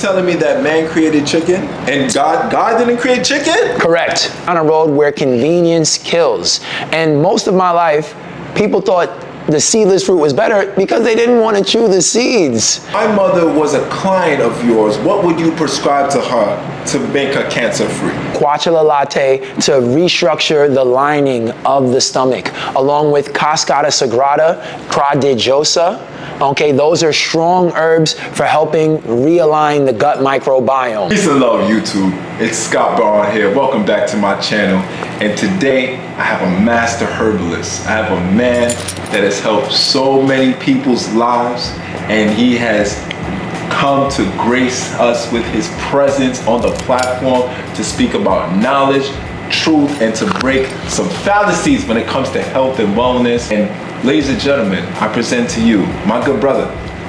telling me that man created chicken and God didn't create chicken? Correct. On a road where convenience kills. And most of my life, people thought the seedless fruit was better because they didn't want to chew the seeds. My mother was a client of yours. What would you prescribe to her to make her cancer-free? Quachula latte to restructure the lining of the stomach, along with Cascata sagrada, prodigiosa. Okay, those are strong herbs for helping realign the gut microbiome. Peace and love, YouTube. It's Scott Burnhard here. Welcome back to my channel. And today I have a master herbalist. I have a man that has helped so many people's lives, and he has come to grace us with his presence on the platform to speak about knowledge, truth, and to break some fallacies when it comes to health and wellness. And ladies and gentlemen, I present to you my good brother,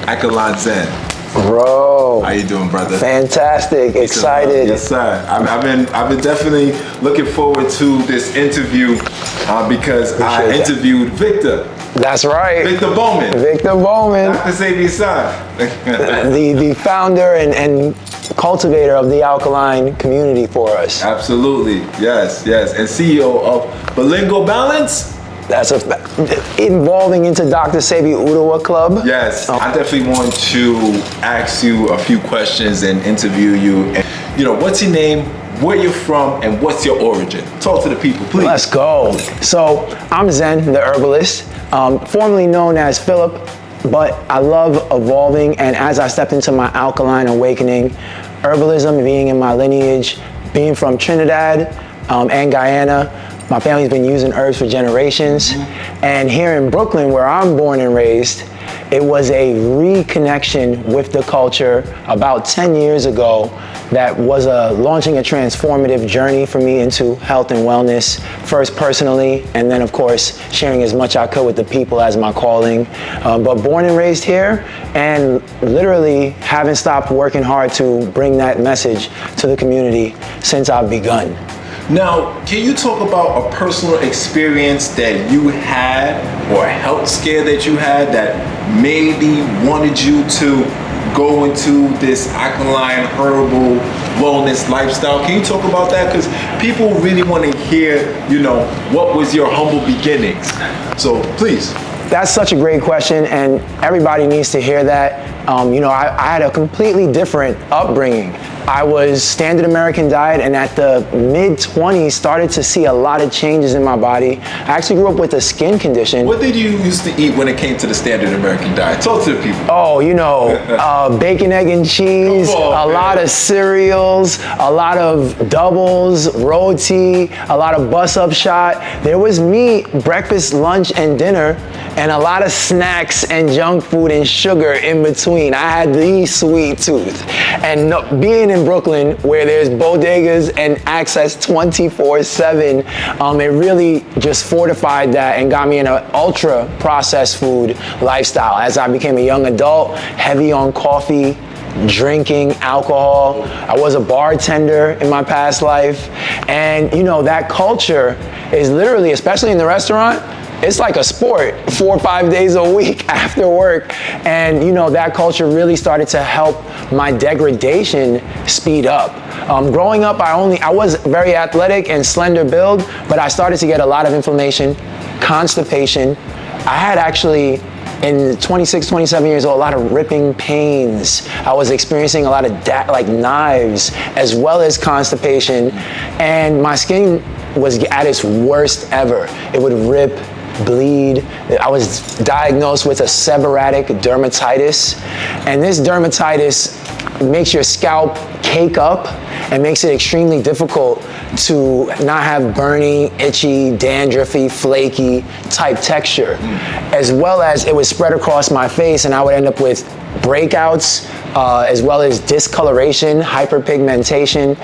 ALKALINE Zen. Bro, how you doing, brother? Fantastic, excited. Yes, sir. I've been definitely looking forward to this interview because I interviewed Victor. That's right. Victor Bowman. Victor Bowman. Dr. SEBI's son. the founder and cultivator of the alkaline community for us. Absolutely, yes. And CEO of Bilingual Balance. That's involving into Dr. Sebi Udawa Club. Yes, I definitely want to ask you a few questions and interview you. And, what's your name, where you're from, and what's your origin? Talk to the people, please. Let's go. So I'm Zen, the herbalist, formerly known as Philip, but I love evolving. And as I stepped into my alkaline awakening, herbalism being in my lineage, being from Trinidad and Guyana, my family's been using herbs for generations. And here in Brooklyn, where I'm born and raised, it was a reconnection with the culture about 10 years ago that was launching a transformative journey for me into health and wellness, first personally, and then of course, sharing as much I could with the people as my calling. But born and raised here, and literally haven't stopped working hard to bring that message to the community since I've begun. Now, can you talk about a personal experience that you had or a health scare that you had that maybe wanted you to go into this alkaline herbal wellness lifestyle? Can you talk about that? Because people really want to hear, what was your humble beginnings? So please. That's such a great question, and everybody needs to hear that. I had a completely different upbringing. I was standard American diet, and at the mid-20s started to see a lot of changes in my body. I actually grew up with a skin condition. What did you used to eat when it came to the standard American diet? Talk to the people. Oh, bacon, egg, and cheese, lot of cereals, a lot of doubles, roti, a lot of bus-up shot. There was meat, breakfast, lunch, and dinner, and a lot of snacks and junk food and sugar in between. I had the sweet tooth. And being in Brooklyn, where there's bodegas and access 24/7, it really just fortified that and got me in an ultra processed food lifestyle. As I became a young adult, heavy on coffee, drinking alcohol. I was a bartender in my past life. And that culture is literally, especially in the restaurant, it's like a sport 4 or 5 days a week after work. And that culture really started to help my degradation speed up. Growing up, I was very athletic and slender build, but I started to get a lot of inflammation, constipation. I had actually, in 26, 27 years old, a lot of ripping pains. I was experiencing a lot of knives, as well as constipation. And my skin was at its worst ever. It would rip, bleed. I was diagnosed with a seborrheic dermatitis, and this dermatitis makes your scalp cake up and makes it extremely difficult to not have burning, itchy, dandruffy, flaky type texture, as well as it would spread across my face, and I would end up with breakouts, as well as discoloration, hyperpigmentation.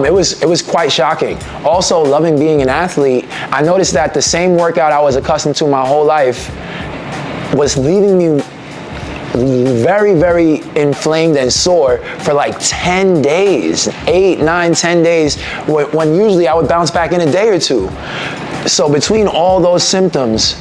It was quite shocking. Also, loving being an athlete, I noticed that the same workout I was accustomed to my whole life was leaving me very, very inflamed and sore for like 10 days, 8, 9, 10 days, when usually I would bounce back in a day or two. So between all those symptoms,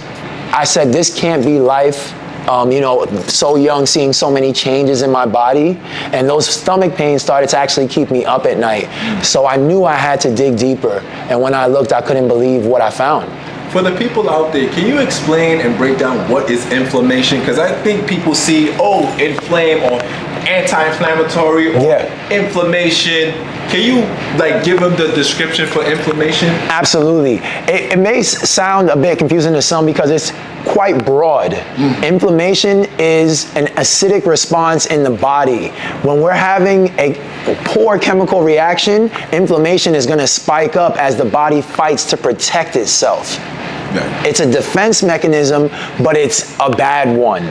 I said, this can't be life. So young, seeing so many changes in my body, and those stomach pains started to actually keep me up at night. So I knew I had to dig deeper, and when I looked, I couldn't believe what I found. For the people out there, can you explain and break down what is inflammation? Because I think people see, inflame or anti-inflammatory or inflammation. Can you give them the description for inflammation? Absolutely. It may sound a bit confusing to some because it's quite broad. Inflammation is an acidic response in the body. When we're having a poor chemical reaction, inflammation is going to spike up as the body fights to protect itself. It's a defense mechanism, but it's a bad one.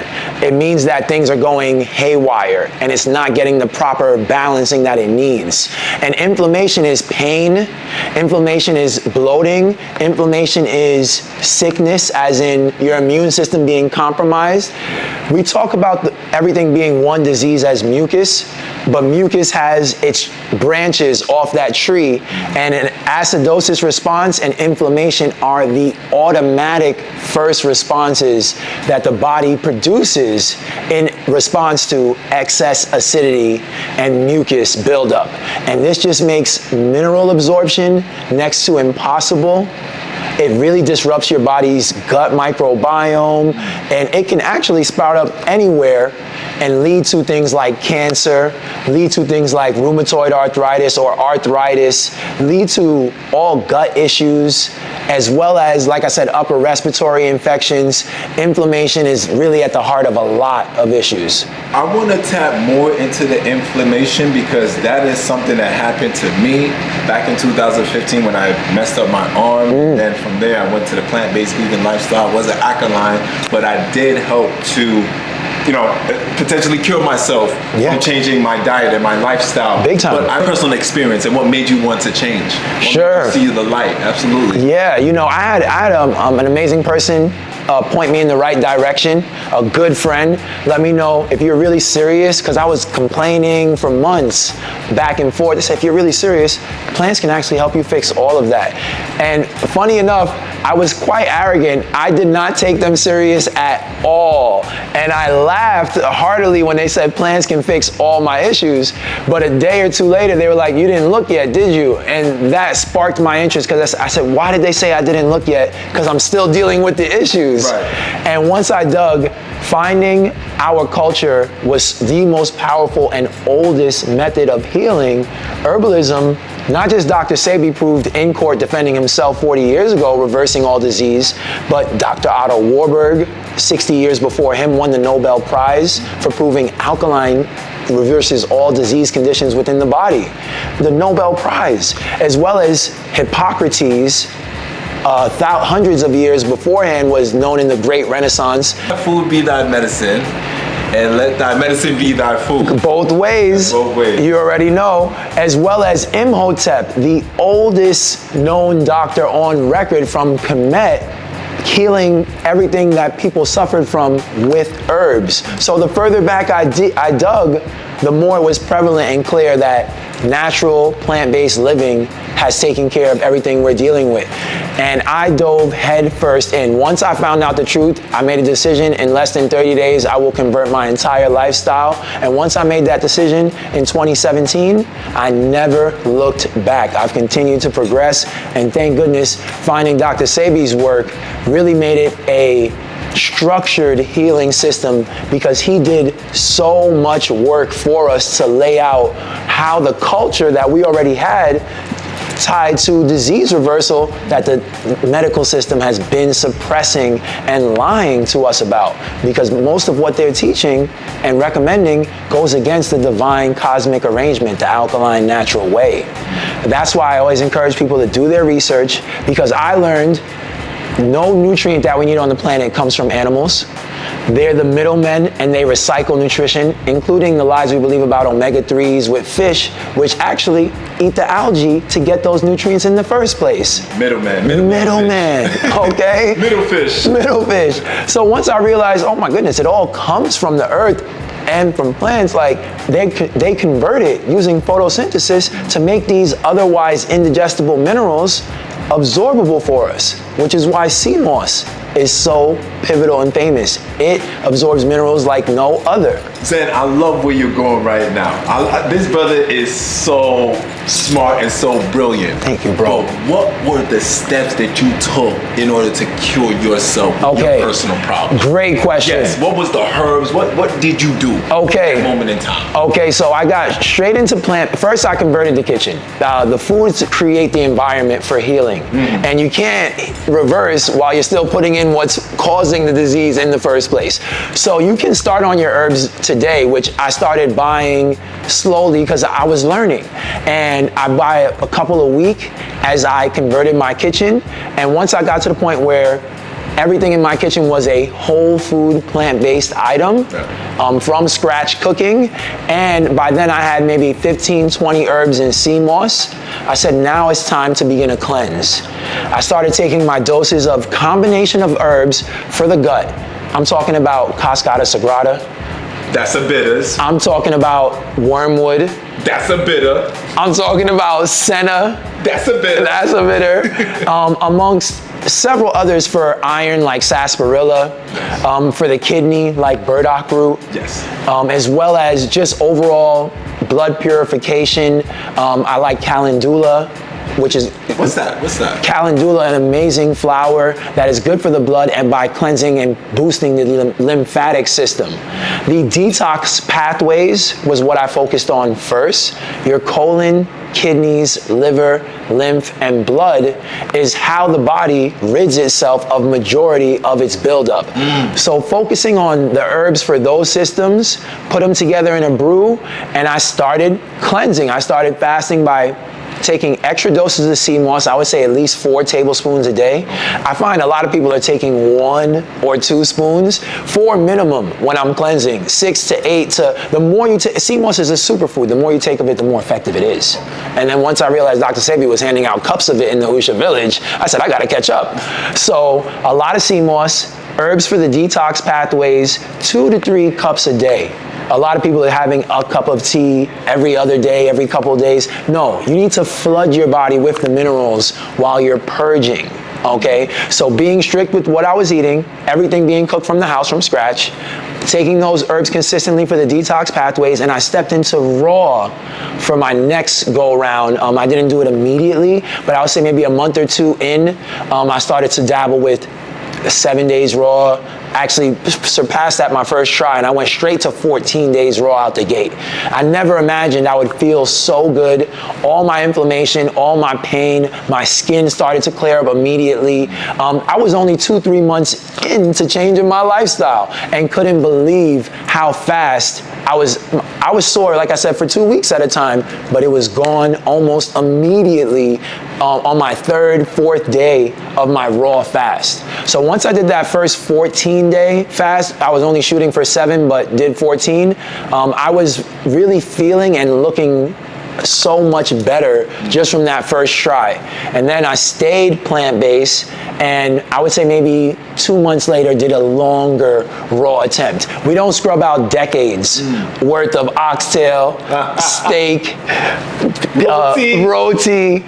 It means that things are going haywire and it's not getting the proper balancing that it needs. And inflammation is pain, inflammation is bloating, inflammation is sickness, as in your immune system being compromised. We talk about everything being one disease as mucus, but mucus has its branches off that tree, and an acidosis response and inflammation are the automatic first responses that the body produces in response to excess acidity and mucus buildup. And this just makes mineral absorption next to impossible. It really disrupts your body's gut microbiome, and it can actually sprout up anywhere and lead to things like cancer, lead to things like rheumatoid arthritis or arthritis, lead to all gut issues, as well as, like I said, upper respiratory infections. Inflammation is really at the heart of a lot of issues. I want to tap more into the inflammation because that is something that happened to me back in 2015 when I messed up my arm. Then from there I went to the plant-based vegan lifestyle. It wasn't alkaline, but I did help to potentially cure myself from changing my diet and my lifestyle. Big time. But my personal experience and what made you want to change. Sure. See the light, absolutely. Yeah, I had an amazing person point me in the right direction, a good friend, let me know if you're really serious, because I was complaining for months back and forth. They said, if you're really serious, plants can actually help you fix all of that. And funny enough, I was quite arrogant. I did not take them serious at all. And I laughed heartily when they said plants can fix all my issues. But a day or two later, they were like, you didn't look yet, did you? And that sparked my interest, because I said, why did they say I didn't look yet? Because I'm still dealing with the issues. Right. And once I dug, finding our culture was the most powerful and oldest method of healing. Herbalism, not just Dr. SEBI proved in court defending himself 40 years ago, reversing all disease, but Dr. Otto Warburg, 60 years before him, won the Nobel Prize for proving alkaline reverses all disease conditions within the body. The Nobel Prize, as well as Hippocrates, hundreds of years beforehand, was known in the Great Renaissance. Let food be thy medicine, and let thy medicine be thy food. Both ways. Both ways. You already know. As well as Imhotep, the oldest known doctor on record from Kemet, healing everything that people suffered from with herbs. So the further back I dug, the more it was prevalent and clear that natural plant-based living has taken care of everything we're dealing with. And I dove head first in. Once I found out the truth, I made a decision in less than 30 days, I will convert my entire lifestyle. And once I made that decision in 2017, I never looked back. I've continued to progress, and thank goodness finding Dr. Sebi's work really made it a structured healing system, because he did so much work for us to lay out how the culture that we already had tied to disease reversal that the medical system has been suppressing and lying to us about, because most of what they're teaching and recommending goes against the divine cosmic arrangement, the alkaline natural way. That's why I always encourage people to do their research, because I learned no nutrient that we need on the planet comes from animals. They're the middlemen, and they recycle nutrition, including the lies we believe about omega-3s with fish, which actually eat the algae to get those nutrients in the first place. Middleman, okay? Middle fish. Middle fish. So once I realized, oh my goodness, it all comes from the earth and from plants, like they convert it using photosynthesis to make these otherwise indigestible minerals absorbable for us, which is why sea moss is so pivotal and famous. It absorbs minerals like no other. Zen, I love where you're going right now. This brother is so smart and so brilliant. Thank you, bro. But what were the steps that you took in order to cure yourself your personal problem? Great question. Yes. What was the herbs? What did you do? Okay. At that moment in time. Okay, so I got straight into plant. First, I converted the kitchen. The foods create the environment for healing, and you can't reverse while you're still putting in what's causing the disease in the first place. So you can start on your herbs today, which I started buying slowly because I was learning, and I buy a couple a week as I converted my kitchen. And once I got to the point where everything in my kitchen was a whole food, plant-based item, from scratch cooking. And by then I had maybe 15, 20 herbs and sea moss. I said, now it's time to begin a cleanse. I started taking my doses of combination of herbs for the gut. I'm talking about Cascada Sagrada. That's a bitters. I'm talking about wormwood. That's a bitter. I'm talking about senna. That's a bitter. That's a bitter. Amongst several others for iron, like sarsaparilla, for the kidney, like burdock root, yes, as well as just overall blood purification. I like calendula, which is... What's that? What's that? Calendula, an amazing flower that is good for the blood and by cleansing and boosting the lymphatic system. The detox pathways was what I focused on first. Your colon, kidneys, liver, lymph, and blood is how the body rids itself of majority of its buildup. So focusing on the herbs for those systems, put them together in a brew, and I started cleansing. I started fasting by taking extra doses of sea moss. I would say at least 4 tablespoons a day. I find a lot of people are taking 1 or 2 spoons, 4 minimum when I'm cleansing, 6 to 8 to, the more you take, sea moss is a superfood. The more you take of it, the more effective it is. And then once I realized Dr. SEBI was handing out cups of it in the Husha village, I said, I gotta catch up. So a lot of sea moss, herbs for the detox pathways, 2 to 3 cups a day. A lot of people are having a cup of tea every other day, every couple of days. No, you need to flood your body with the minerals while you're purging, okay? So being strict with what I was eating, everything being cooked from the house from scratch, taking those herbs consistently for the detox pathways, and I stepped into raw for my next go around. I didn't do it immediately, but I would say maybe a month or 2 in, I started to dabble with 7 days raw. Actually surpassed that my first try, and I went straight to 14 days raw out the gate. I never imagined I would feel so good. All my inflammation, all my pain, my skin started to clear up immediately. I was only 2-3 months into changing my lifestyle and couldn't believe how fast I was sore, like I said, for 2 weeks at a time, but it was gone almost immediately on my 3rd, 4th day of my raw fast. So once I did that first 14-day fast, I was only shooting for 7, but did 14. I was really feeling and looking so much better just from that first try. And then I stayed plant-based, and I would say maybe 2 months later did a longer raw attempt. We don't scrub out decades worth of oxtail, steak, roti,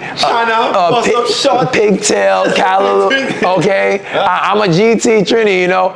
pigtail, callaloo, okay? I'm a GT Trini, you know?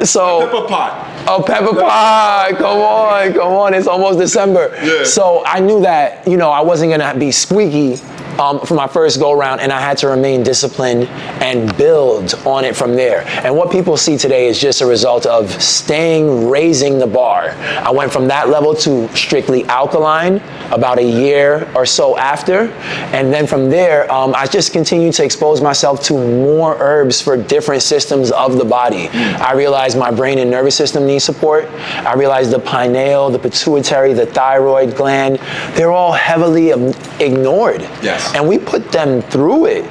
So pepper pot. Oh, pepper pie, come on, it's almost December. Yeah. So I knew that, you know, I wasn't gonna be squeaky for my first go around, and I had to remain disciplined and build on it from there. And what people see today is just a result of raising the bar. I went from that level to strictly alkaline about a year or so after. And then from there, I just continued to expose myself to more herbs for different systems of the body. I realized my brain and nervous system need support. I realized the pineal, the pituitary, the thyroid gland, they're all heavily ignored. Yes. And we put them through it.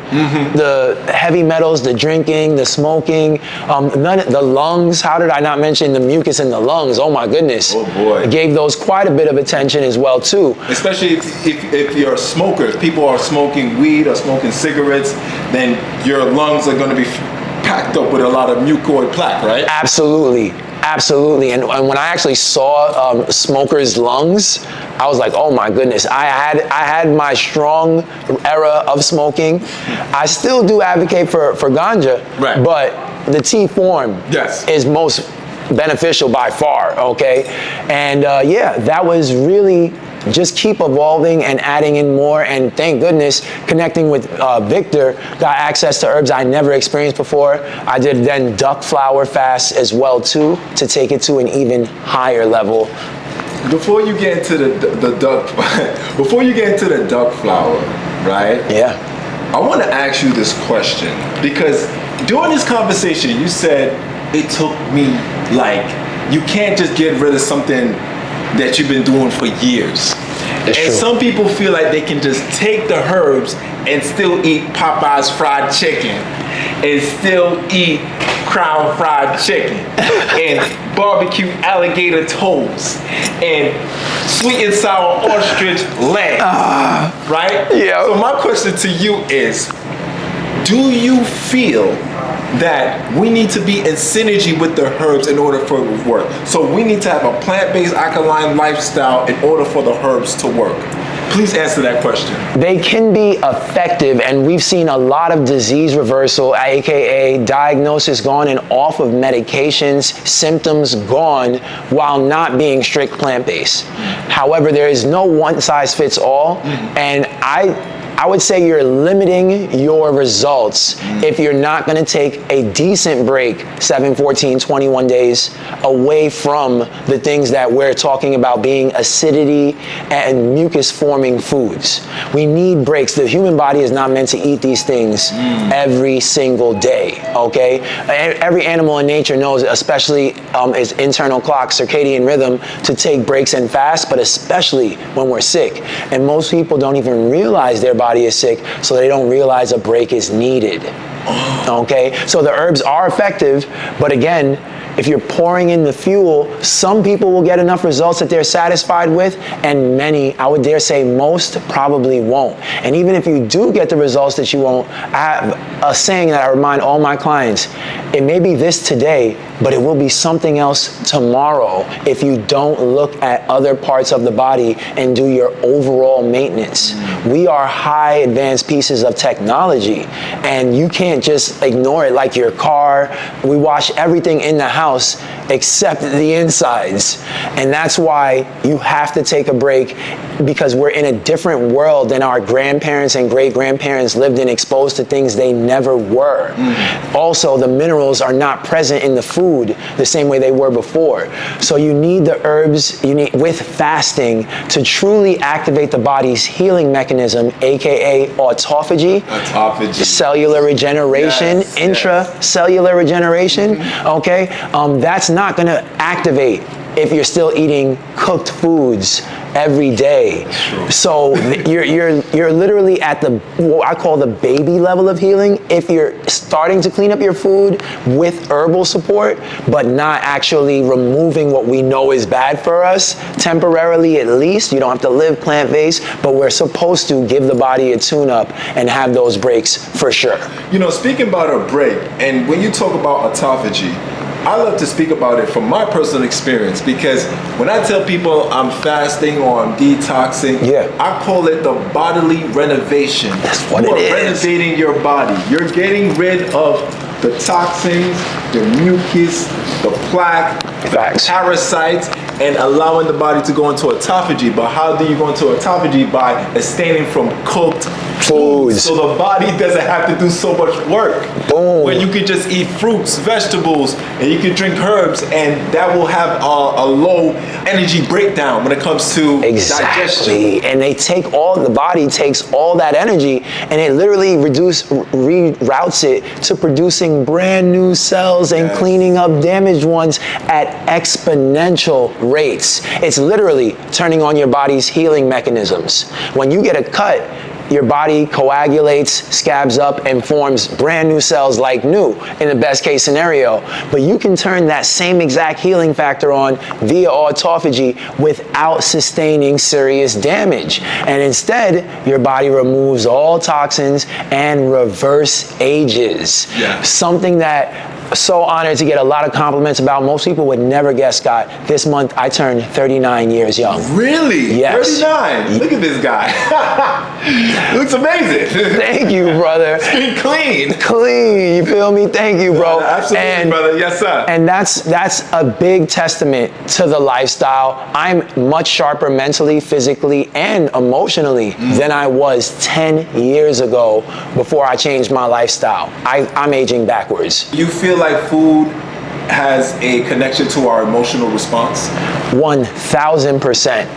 The heavy metals, the drinking, the smoking, the lungs. How did I not mention the mucus in the lungs? Oh my goodness. Oh boy. Gave those quite a bit of attention as well too. Especially if you're a smoker, if people are smoking weed or smoking cigarettes, then your lungs are going to be packed up with a lot of mucoid plaque, right? Absolutely. Absolutely, and when I actually saw smokers' lungs, I was like, oh my goodness. I had my strong era of smoking. I still do advocate for ganja, right, but the tea form is most beneficial by far, okay? And yeah, that was really just keep evolving and adding in more, and thank goodness, connecting with Victor, got access to herbs I never experienced before. I did then duck flower fast as well too, to take it to an even higher level. Before you get into the duck, before you get into the duck flower, right? Yeah. I want to ask you this question, because during this conversation, you said it took me, like, you can't just get rid of something that you've been doing for years. It's and true. Some people feel like they can just take the herbs and still eat Popeye's fried chicken and still eat Crown fried chicken and barbecue alligator toes and sweet and sour ostrich legs, right? Yeah. So my question to you is, do you feel that we need to be in synergy with the herbs in order for it to work? So we need to have a plant-based alkaline lifestyle in order for the herbs to work. Please answer that question. They can be effective, and we've seen a lot of disease reversal, aka diagnosis gone and off of medications, symptoms gone, while not being strict plant-based. However, there is no one size fits all, and I would say you're limiting your results if you're not going to take a decent break, 7, 14, 21 days away from the things that we're talking about being acidity and mucus forming foods. We need breaks. The human body is not meant to eat these things every single day, okay? Every animal in nature knows, especially its internal clock, circadian rhythm, to take breaks and fast, but especially when we're sick. And most people don't even realize their body is sick, so they don't realize a break is needed. Okay, so the herbs are effective, but again, if you're pouring in the fuel, some people will get enough results that they're satisfied with, and many, I would dare say most, probably won't. And even if you do get the results that you won't, I have a saying that I remind all my clients: it may be this today, but it will be something else tomorrow if you don't look at other parts of the body and do your overall maintenance. We are high advanced pieces of technology, and you can't just ignore it like your car. We wash everything in the house except the insides, and that's why you have to take a break, because we're in a different world than our grandparents and great-grandparents lived in, exposed to things they never were. Also, the minerals are not present in the food the same way they were before. So you need the herbs, you need, with fasting, to truly activate the body's healing mechanism, aka autophagy, cellular regeneration, intracellular regeneration, okay? That's not gonna activate if you're still eating cooked foods every day. So you're literally at the, what I call the baby level of healing, if you're starting to clean up your food with herbal support, but not actually removing what we know is bad for us, temporarily at least. You don't have to live plant-based, but we're supposed to give the body a tune-up and have those breaks for sure. You know, speaking about a break, and when you talk about autophagy, I love to speak about it from my personal experience, because when I tell people I'm fasting or I'm detoxing, I call it the bodily renovation. That's what it is. You are renovating your body. You're getting rid of the toxins, the mucus, the plaque, the parasites, and allowing the body to go into autophagy. But how do you go into autophagy? By abstaining from cooked foods. So the body doesn't have to do so much work. Boom. Where you could just eat fruits, vegetables, and you can drink herbs, and that will have a low energy breakdown when it comes to digestion. And they take the body takes all that energy, and it literally reroutes it to producing brand new cells and cleaning up damaged ones at exponential rates. It's literally turning on your body's healing mechanisms. When you get a cut, your body coagulates, scabs up, and forms brand new cells like new in the best case scenario. But you can turn that same exact healing factor on via autophagy without sustaining serious damage. And instead, your body removes all toxins and reverse ages. Something that So honored to get a lot of compliments about. Most people would never guess, Scott. This month I turned 39 years young. Really? Yes. 39? Look at this guy. Looks amazing. Thank you, brother. Clean. Clean, you feel me? Thank you, bro. Absolutely, brother. Yes, sir. And that's a big testament to the lifestyle. I'm much sharper mentally, physically, and emotionally than I was 10 years ago before I changed my lifestyle. I'm aging backwards. You feel like food has a connection to our emotional response? 1000%.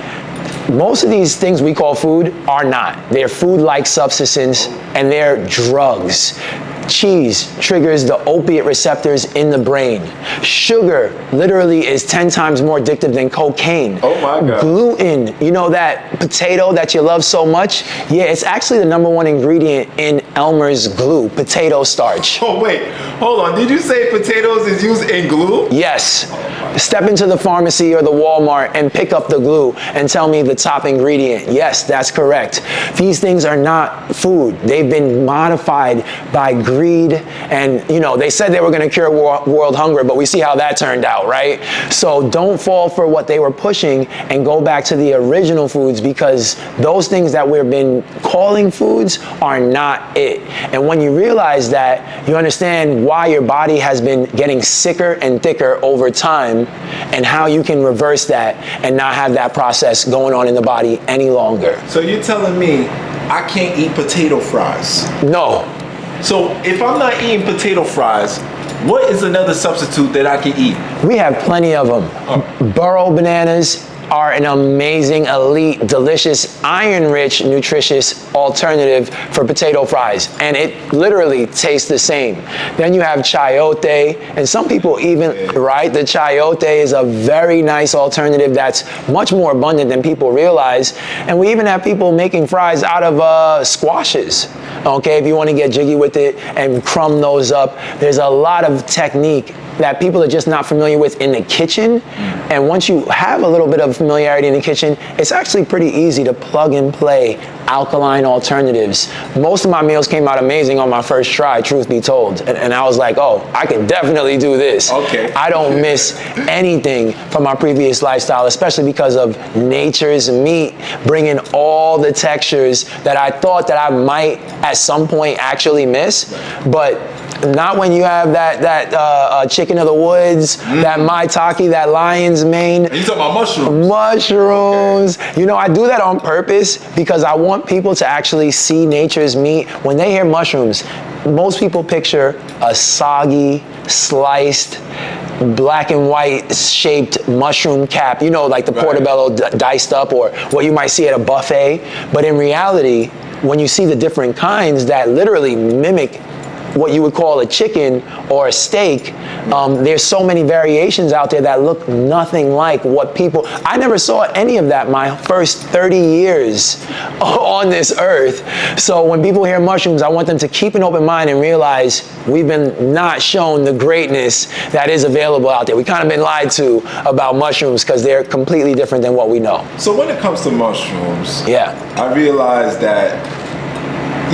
Most of these things we call food are not. They're food-like substances and they're drugs. Cheese triggers the opiate receptors in the brain. Sugar literally is 10 times more addictive than cocaine. Oh my God. Gluten, you know that potato that you love so much? Yeah, it's actually the #1 ingredient in Elmer's glue, potato starch. Oh wait, hold on. Did you say potatoes is used in glue? Yes. Step into the pharmacy or the Walmart and pick up the glue and tell me the top ingredient. Yes, that's correct. These things are not food. They've been modified by greed, and you know, they said they were gonna cure world hunger, but we see how that turned out, right? So don't fall for what they were pushing and go back to the original foods, because those things that we've been calling foods are not it. And when you realize that, you understand why your body has been getting sicker and thicker over time, and how you can reverse that and not have that process going on in the body any longer. So you're telling me I can't eat potato fries? No. So if I'm not eating potato fries, what is another substitute that I can eat? We have plenty of them. Burro bananas are an amazing, elite, delicious, iron-rich, nutritious alternative for potato fries. And it literally tastes the same. Then you have chayote, and some people even, right? The chayote is a very nice alternative that's much more abundant than people realize. And we even have people making fries out of squashes. Okay, if you want to get jiggy with it and crumb those up, there's a lot of technique that people are just not familiar with in the kitchen. And once you have a little bit of familiarity in the kitchen, it's actually pretty easy to plug and play alkaline alternatives. Most of my meals came out amazing on my first try, truth be told. And I was like, oh, I can definitely do this. Okay. I don't miss anything from my previous lifestyle, especially because of nature's meat, bringing all the textures that I thought that I might at some point actually miss, but not when you have that chicken of the woods, that maitake, that lion's mane. You talking about mushrooms? Mushrooms. Okay. You know, I do that on purpose because I want people to actually see nature's meat. When they hear mushrooms, most people picture a soggy, sliced, black and white shaped mushroom cap, you know, like the portobello diced up, or what you might see at a buffet. But in reality, when you see the different kinds that literally mimic what you would call a chicken or a steak, there's so many variations out there that look nothing like what people, I never saw any of that my first 30 years on this earth. So when people hear mushrooms, I want them to keep an open mind and realize we've been not shown the greatness that is available out there. We kind of been lied to about mushrooms because they're completely different than what we know. So when it comes to mushrooms, yeah, I realize that,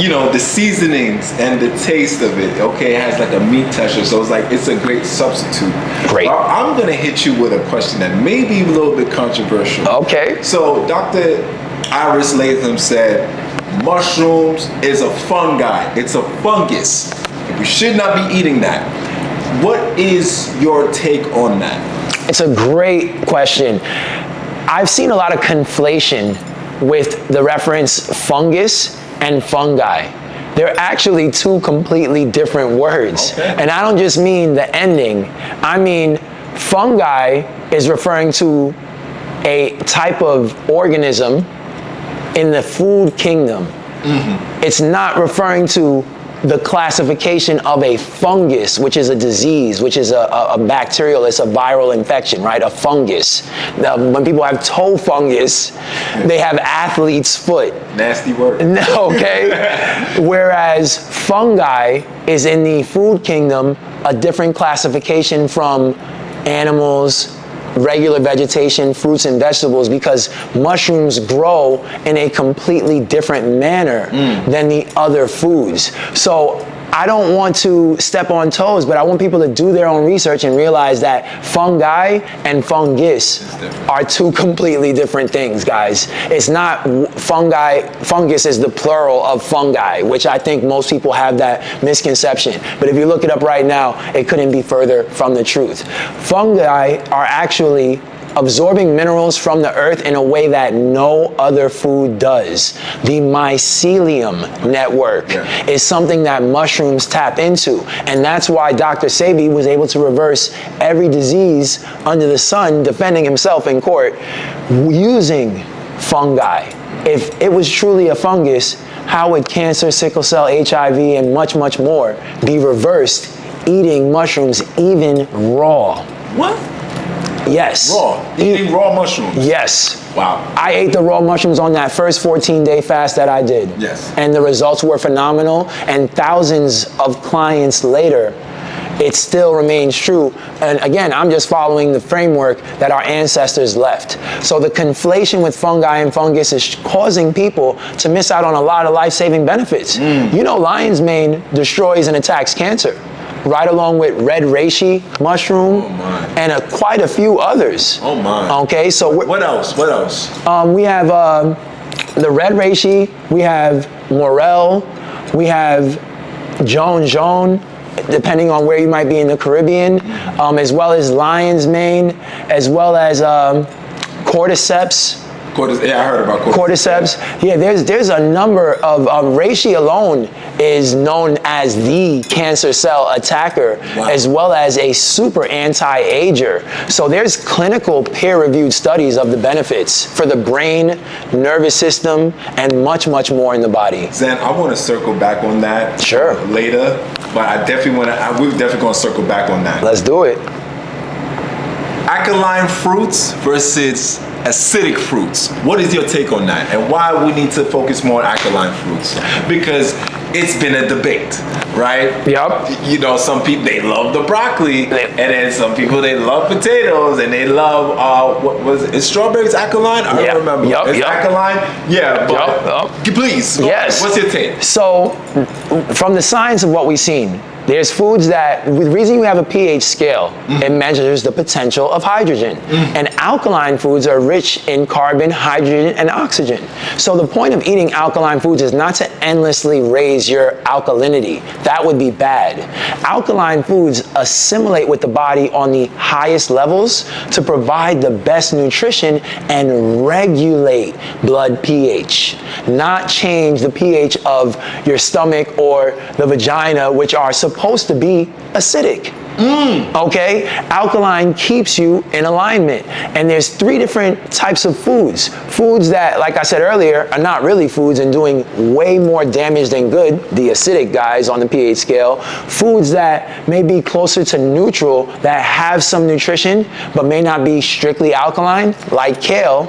you know, the seasonings and the taste of it, okay, it has like a meat texture, so it's like, it's a great substitute. Great. I'm gonna hit you with a question that may be a little bit controversial. Okay. So Dr. Iris Latham said, mushrooms is a fungi, it's a fungus. We should not be eating that. What is your take on that? It's a great question. I've seen a lot of conflation with the reference fungus and fungi. They're actually two completely different words. Okay. And I don't just mean the ending. I mean, fungi is referring to a type of organism in the food kingdom. Mm-hmm. It's not referring to the classification of a fungus, which is a disease, which is a bacterial, it's a viral infection, right? A fungus. Now, when people have toe fungus, they have athlete's foot. Nasty word. Okay? Whereas fungi is in the food kingdom a different classification from animals, regular vegetation, fruits and vegetables, because mushrooms grow in a completely different manner than the other foods. So I don't want to step on toes, but I want people to do their own research and realize that fungi and fungus are two completely different things, guys. It's not fungi. Fungus is the plural of fungi, which I think most people have that misconception. But if you look it up right now, it couldn't be further from the truth. Fungi are actually absorbing minerals from the earth in a way that no other food does. The mycelium network is something that mushrooms tap into, and that's why Dr. SEBI was able to reverse every disease under the sun, defending himself in court using fungi. If it was truly a fungus, how would cancer, sickle cell, HIV, and much, much more be reversed eating mushrooms even raw? What? Yes. Raw? Eating raw mushrooms? Yes. Wow. I ate the raw mushrooms on that first 14-day fast that I did. Yes. And the results were phenomenal, and thousands of clients later, it still remains true. And again, I'm just following the framework that our ancestors left. So the conflation with fungi and fungus is causing people to miss out on a lot of life-saving benefits. You know, lion's mane destroys and attacks cancer, right along with red reishi mushroom and quite a few others. Oh my. Okay, so what else? What else? We have the red reishi, we have morel, we have jaune, depending on where you might be in the Caribbean, as well as lion's mane, as well as cordyceps. Yeah, I heard about cordyceps. Yeah, there's a number of reishi alone is known as the cancer cell attacker, as well as a super anti-ager. So there's clinical peer-reviewed studies of the benefits for the brain, nervous system, and much, much more in the body. Zen, I want to circle back on that later, but I definitely want to. We're definitely going to circle back on that. Let's do it. Alkaline fruits versus acidic fruits. What is your take on that, and why we need to focus more on alkaline fruits? Because it's been a debate, right? Yep. You know, some people, they love the broccoli, and then some people, they love potatoes, and they love, what was it? Is strawberries alkaline? I don't remember. It's alkaline? Yeah, but please, yes. What's your take? So, from the science of what we've seen, there's foods that, the reason you have a pH scale, it measures the potential of hydrogen. And alkaline foods are rich in carbon, hydrogen, and oxygen. So the point of eating alkaline foods is not to endlessly raise your alkalinity. That would be bad. Alkaline foods assimilate with the body on the highest levels to provide the best nutrition and regulate blood pH, not change the pH of your stomach or the vagina, which are supposed to be acidic. Okay? Alkaline keeps you in alignment. And there's 3 different types of foods. Foods that, like I said earlier, are not really foods and doing way more damage than good, the acidic guys on the pH scale. Foods that may be closer to neutral, that have some nutrition, but may not be strictly alkaline, like kale.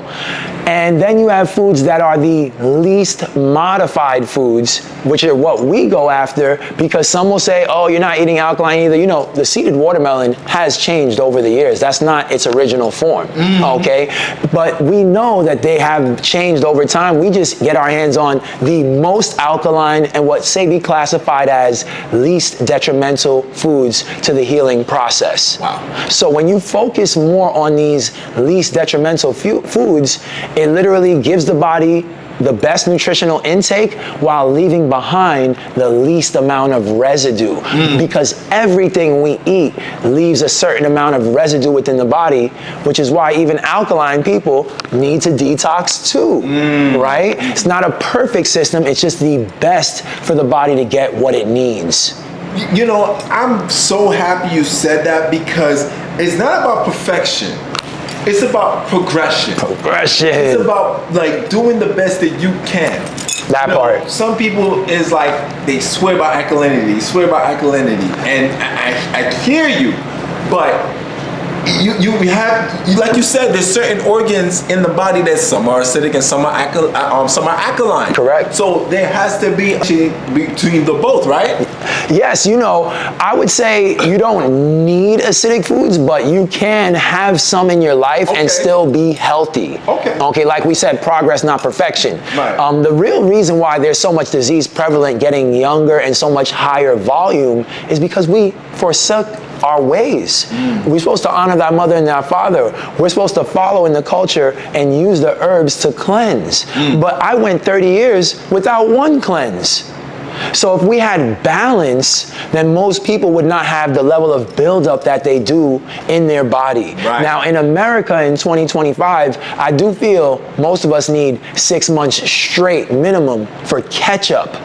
And then you have foods that are the least modified foods, which are what we go after, because some will say, oh, you're not eating alkaline either. You know, the seeded watermelon has changed over the years. That's not its original form, okay? But we know that they have changed over time. We just get our hands on the most alkaline and what SEBI classified as least detrimental foods to the healing process. Wow. So when you focus more on these least detrimental foods, it literally gives the body the best nutritional intake while leaving behind the least amount of residue, because everything we eat leaves a certain amount of residue within the body, which is why even alkaline people need to detox too, right? It's not a perfect system, it's just the best for the body to get what it needs. You know, I'm so happy you said that, because it's not about perfection. It's about progression. It's about like doing the best that you can. That part. Some people is like, they swear by alkalinity, and I hear you, but you have, like you said, there's certain organs in the body that some are acidic and some are alkaline. Correct. So there has to be between the both, right? Yes, you know, I would say you don't need acidic foods, but you can have some in your life and still be healthy. Okay, like we said, progress, not perfection. Right. The real reason why there's so much disease prevalent getting younger and so much higher volume is because we forsook our ways. We're supposed to honor thy mother and thy father. We're supposed to follow in the culture and use the herbs to cleanse. But I went 30 years without one cleanse. So if we had balance, then most people would not have the level of buildup that they do in their body. Right. Now in America in 2025, I do feel most of us need 6 months straight minimum for catch up,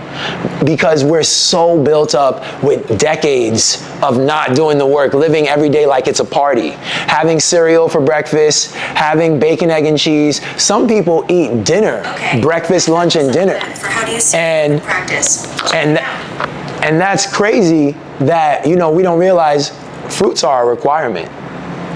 because we're so built up with decades of not doing the work, living every day like it's a party, having cereal for breakfast, having bacon, egg, and cheese. Some people eat dinner, breakfast, lunch, and dinner. And that's crazy that, you know, we don't realize fruits are a requirement.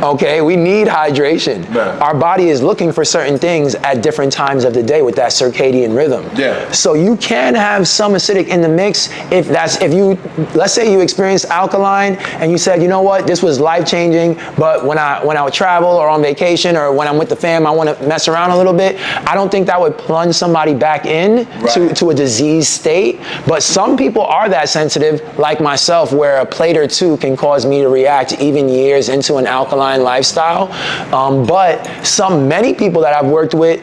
Okay, we need hydration. Right. Our body is looking for certain things at different times of the day with that circadian rhythm. Yeah. So you can have some acidic in the mix if you, let's say you experienced alkaline and you said, you know what, this was life-changing, but when I would travel or on vacation or when I'm with the fam, I want to mess around a little bit. I don't think that would plunge somebody back in to a disease state. But some people are that sensitive, like myself, where a plate or two can cause me to react even years into an alkaline lifestyle. But many people that I've worked with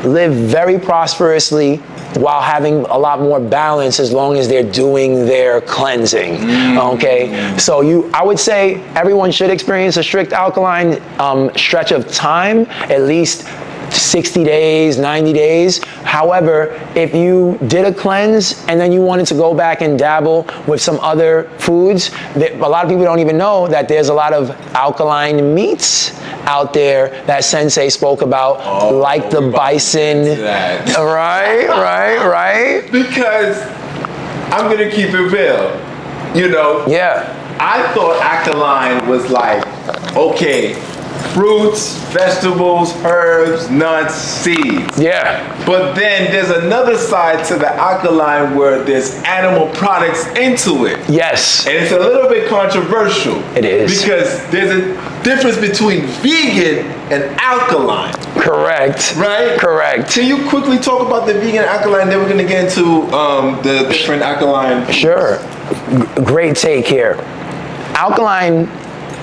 live very prosperously while having a lot more balance as long as they're doing their cleansing. Okay, so I would say everyone should experience a strict alkaline stretch of time, at least 60 days, 90 days. However, if you did a cleanse and then you wanted to go back and dabble with some other foods, a lot of people don't even know that there's a lot of alkaline meats out there that Sensei spoke about, like the bison. Right. Because I'm gonna keep it real, you know. Yeah. I thought alkaline was like, okay, fruits, vegetables, herbs, nuts, seeds. Yeah. But then there's another side to the alkaline where there's animal products into it. Yes. And it's a little bit controversial. It is. Because there's a difference between vegan and alkaline. Correct. Right? Correct. Can you quickly talk about the vegan alkaline, then we're going to get into the different alkaline foods. Sure. Great take here. Alkaline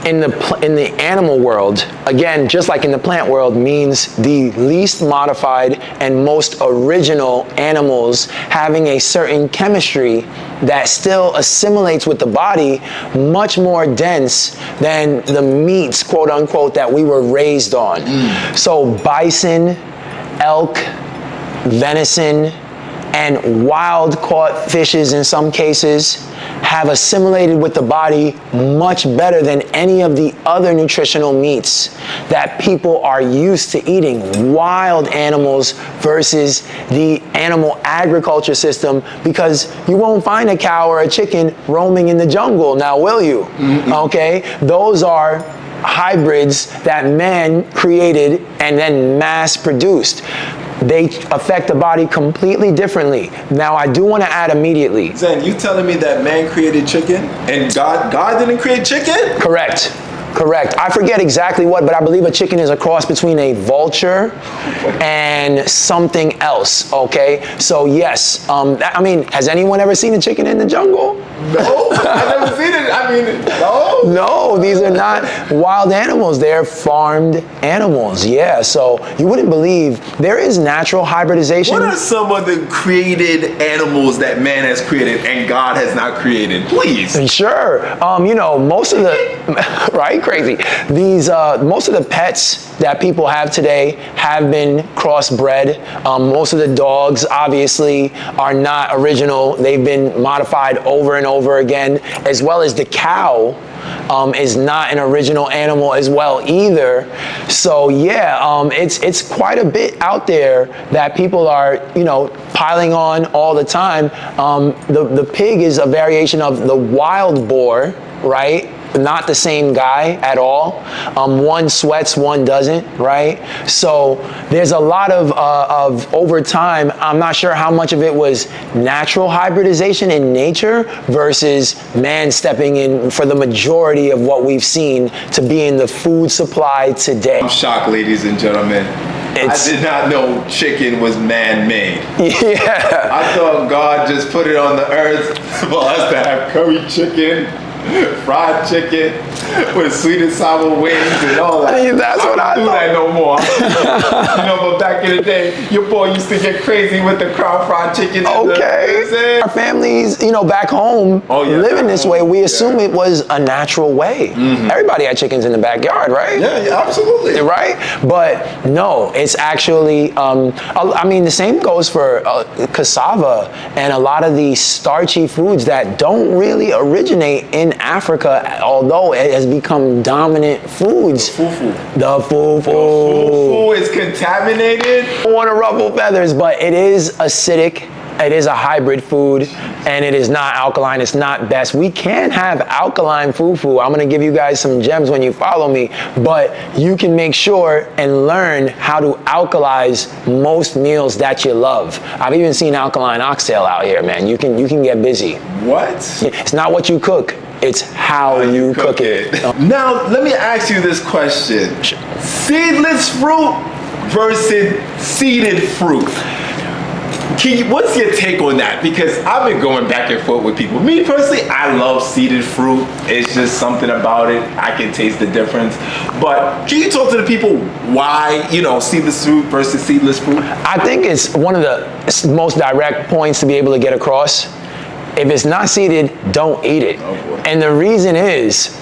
in the animal world, again, just like in the plant world, means the least modified and most original animals having a certain chemistry that still assimilates with the body much more dense than the meats, quote unquote, that we were raised on. So bison, elk, venison, and wild caught fishes in some cases have assimilated with the body much better than any of the other nutritional meats that people are used to eating. Wild animals versus the animal agriculture system, because you won't find a cow or a chicken roaming in the jungle now, will you? Okay, those are hybrids that man created and then mass produced. They affect the body completely differently. Now, I do want to add immediately. Zen, you telling me that man created chicken and God didn't create chicken? Correct. I forget exactly what, but I believe a chicken is a cross between a vulture and something else, okay? So yes, I mean, has anyone ever seen a chicken in the jungle? No, I've never seen it. I mean, no. No, these are not wild animals. They're farmed animals, yeah. So you wouldn't believe there is natural hybridization. What are some of the created animals that man has created and God has not created? Please. Sure. You know, most of the, right? Crazy. These, most of the pets that people have today have been crossbred. Most of the dogs, obviously, are not original. They've been modified over and over again, as well as the cow is not an original animal as well either. So yeah, it's quite a bit out there that people are, you know, piling on all the time. The pig is a variation of the wild boar, right? not the same guy at all. One sweats, one doesn't, right? So there's a lot of over time, I'm not sure how much of it was natural hybridization in nature versus man stepping in for the majority of what we've seen to be in the food supply today. I'm shocked, ladies and gentlemen. I did not know chicken was man-made. Yeah. I thought God just put it on the earth for us to have curry chicken, fried chicken with sweet and sour wings and all that. That's what I don't do that no more. But back in the day, your boy used to get crazy with the crowd fried chicken. Okay. Our families, back home, living this way, we assume it was a natural way. Everybody had chickens in the backyard, right? Yeah, absolutely. Right? But no, it's actually, the same goes for cassava and a lot of these starchy foods that don't really originate in Africa, although it has become dominant foods. The fufu. The fufu. The fufu is contaminated. I don't want to ruffle feathers, but it is acidic. It is a hybrid food, and it is not alkaline. It's not best. We can have alkaline fufu. I'm going to give you guys some gems when you follow me, but you can make sure and learn how to alkalize most meals that you love. I've even seen alkaline oxtail out here, man. You can get busy. What? It's not what you cook. It's how you cook it. Now, let me ask you this question. Seedless fruit versus seeded fruit. What's your take on that? Because I've been going back and forth with people. Me personally, I love seeded fruit. It's just something about it. I can taste the difference. But can you talk to the people why, seedless fruit versus seedless fruit? I think it's one of the most direct points to be able to get across. If it's not seeded, don't eat it. Oh boy. And the reason is,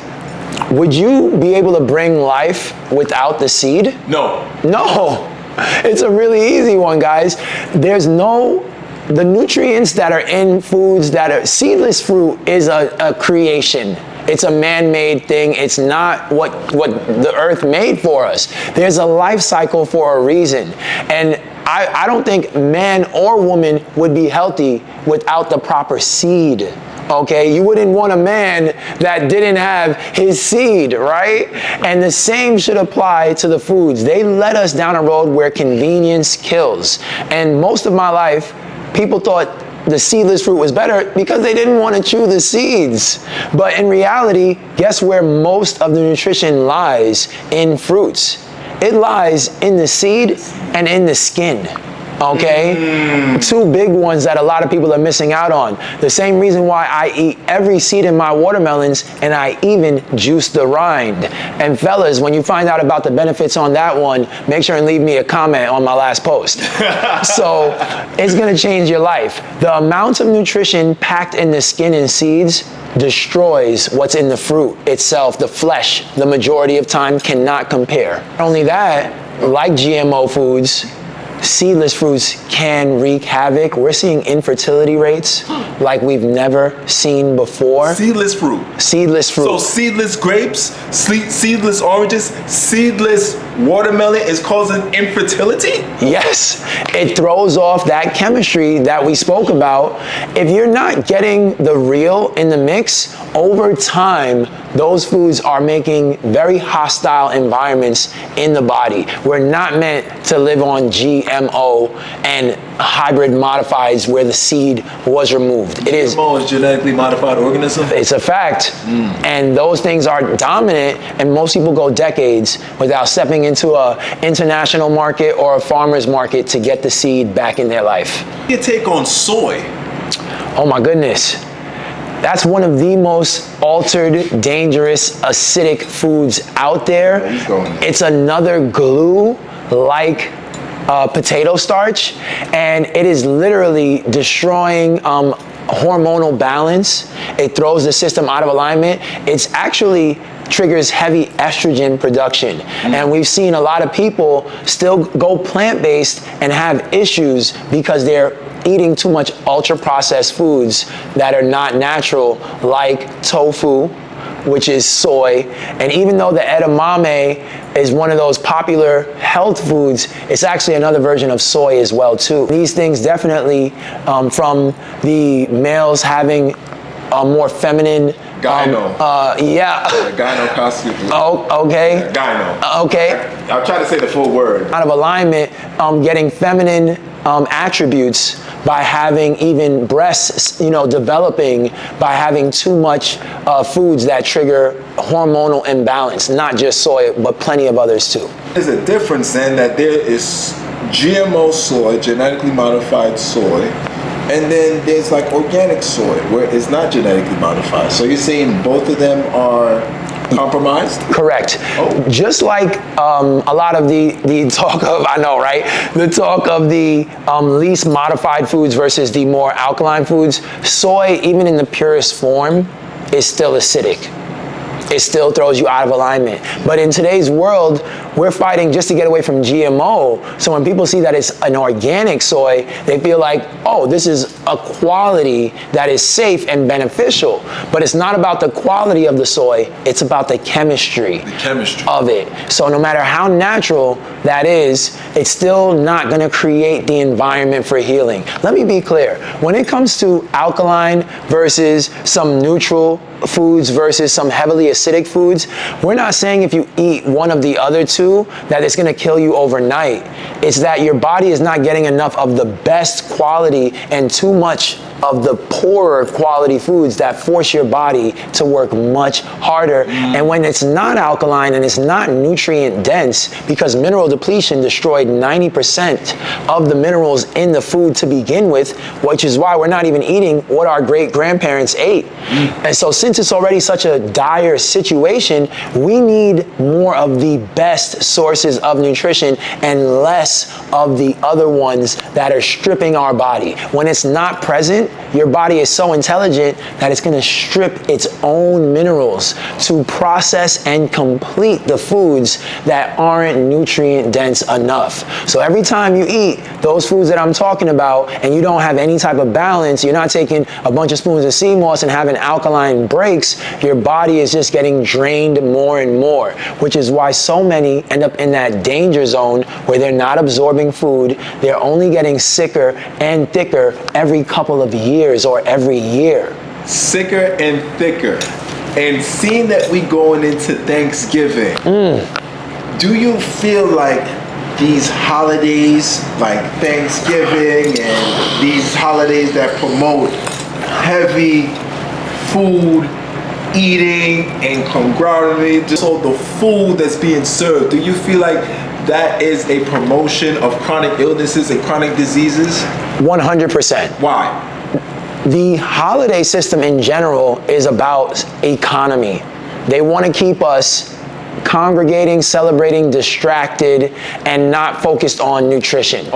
would you be able to bring life without the seed? No. No. It's a really easy one, guys. The nutrients that are in foods that are seedless fruit is a creation. It's a man-made thing. It's not what the earth made for us. There's a life cycle for a reason. And I don't think man or woman would be healthy without the proper seed. Okay, you wouldn't want a man that didn't have his seed, right? And the same should apply to the foods. They led us down a road where convenience kills. And most of my life, people thought the seedless fruit was better because they didn't want to chew the seeds. But in reality, guess where most of the nutrition lies in fruits? It lies in the seed and in the skin. Okay? Two big ones that a lot of people are missing out on. The same reason why I eat every seed in my watermelons, and I even juice the rind. And fellas, when you find out about the benefits on that one, make sure and leave me a comment on my last post. So it's gonna change your life. The amount of nutrition packed in the skin and seeds destroys what's in the fruit itself. The flesh, the majority of time, cannot compare. Not only that, like GMO foods, seedless fruits can wreak havoc. We're seeing infertility rates like we've never seen before. Seedless fruit. Seedless fruit. So seedless grapes, seedless oranges, seedless watermelon is causing infertility? Yes, it throws off that chemistry that we spoke about. If you're not getting the real in the mix, over time, those foods are making very hostile environments in the body. We're not meant to live on GMO and hybrid modifieds where the seed was removed. GMO is genetically modified organism? It's a fact. And those things are dominant, and most people go decades without stepping into a international market or a farmer's market to get the seed back in their life. Your take on soy? Oh my goodness. That's one of the most altered, dangerous, acidic foods out there. It's another glue like potato starch, and it is literally destroying hormonal balance. It throws the system out of alignment. It's actually triggers heavy estrogen production. And we've seen a lot of people still go plant-based and have issues because they're eating too much ultra-processed foods that are not natural, like tofu, which is soy. And even though the edamame is one of those popular health foods, it's actually another version of soy as well too. These things definitely, from the males having a more feminine Gyno. Yeah. Gynocostomy. Oh, okay. Gyno. Okay. I'll try to say the full word. Out of alignment, getting feminine attributes by having even breasts, developing by having too much foods that trigger hormonal imbalance, not just soy, but plenty of others too. There's a difference then that there is GMO soy, genetically modified soy, and then there's like organic soy where it's not genetically modified. So you're saying both of them are compromised? Correct. Oh. Just like a lot of the talk of, I know, right? The talk of the least modified foods versus the more alkaline foods, soy, even in the purest form, is still acidic. It still throws you out of alignment. But in today's world, we're fighting just to get away from GMO. So when people see that it's an organic soy, they feel like, oh, this is a quality that is safe and beneficial. But it's not about the quality of the soy, it's about the chemistry of it. So no matter how natural that is, it's still not gonna create the environment for healing. Let me be clear, when it comes to alkaline versus some neutral foods versus some heavily acidic foods, we're not saying if you eat one of the other two that it's going to kill you overnight. It's that your body is not getting enough of the best quality and too much of the poorer quality foods that force your body to work much harder. And when it's not alkaline and it's not nutrient dense, because mineral depletion destroyed 90% of the minerals in the food to begin with, which is why we're not even eating what our great grandparents ate. And so since it's already such a dire situation, we need more of the best sources of nutrition and less of the other ones that are stripping our body. When it's not present, your body is so intelligent that it's going to strip its own minerals to process and complete the foods that aren't nutrient dense enough. So every time you eat those foods that I'm talking about and you don't have any type of balance, you're not taking a bunch of spoons of sea moss and having alkaline breaks, your body is just getting drained more and more, which is why so many end up in that danger zone where they're not absorbing food, they're only getting sicker and thicker every couple of years or every year. Sicker and thicker. And seeing that we going into Thanksgiving, do you feel like these holidays, like Thanksgiving and these holidays that promote heavy food eating and camaraderie, just all the food that's being served, do you feel like that is a promotion of chronic illnesses and chronic diseases? 100%. Why? The holiday system in general is about economy. They want to keep us congregating, celebrating, distracted, and not focused on nutrition.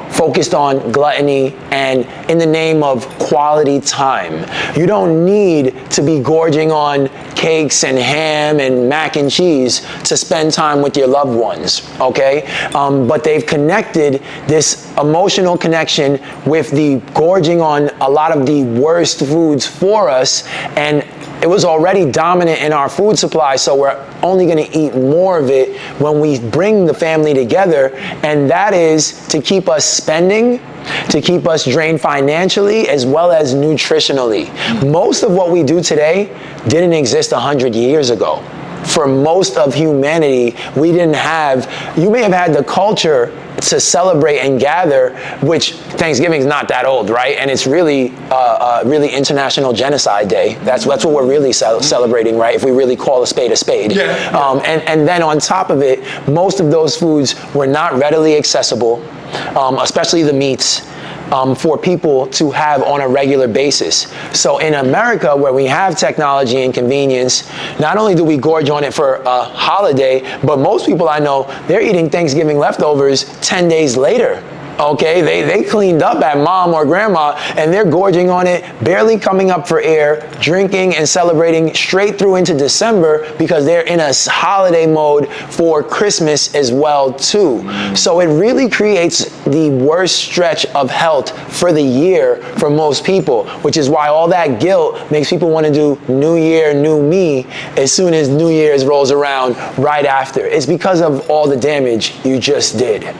Focused on gluttony and in the name of quality time. You don't need to be gorging on cakes and ham and mac and cheese to spend time with your loved ones, okay? But they've connected this emotional connection with the gorging on a lot of the worst foods for us, and it was already dominant in our food supply, so we're only gonna eat more of it when we bring the family together, and that is to keep us spending, to keep us drained financially as well as nutritionally. Most of what we do today didn't exist 100 years ago. For most of humanity, we didn't have, you may have had the culture to celebrate and gather, which Thanksgiving is not that old, right? And it's really, really International Genocide Day. That's what we're really celebrating, right? If we really call a spade a spade. And then on top of it, most of those foods were not readily accessible, especially the meats, for people to have on a regular basis. So in America, where we have technology and convenience, not only do we gorge on it for a holiday, but most people I know, they're eating Thanksgiving leftovers 10 days later. Okay, they cleaned up at mom or grandma and they're gorging on it, barely coming up for air, drinking and celebrating straight through into December because they're in a holiday mode for Christmas as well too. So it really creates the worst stretch of health for the year for most people, which is why all that guilt makes people want to do New Year, New Me as soon as New Year's rolls around right after. It's because of all the damage you just did.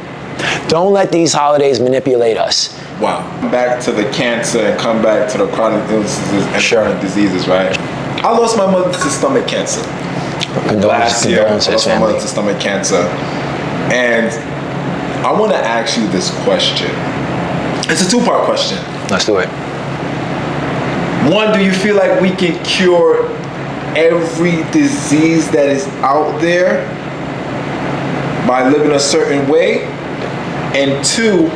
Don't let these holidays manipulate us. Wow. Back to the cancer and come back to the chronic illnesses and chronic diseases, right? I lost my mother to stomach cancer. Last year, I lost my mother to stomach cancer. And I want to ask you this question. It's a two-part question. Let's do it. One, do you feel like we can cure every disease that is out there by living a certain way? And two,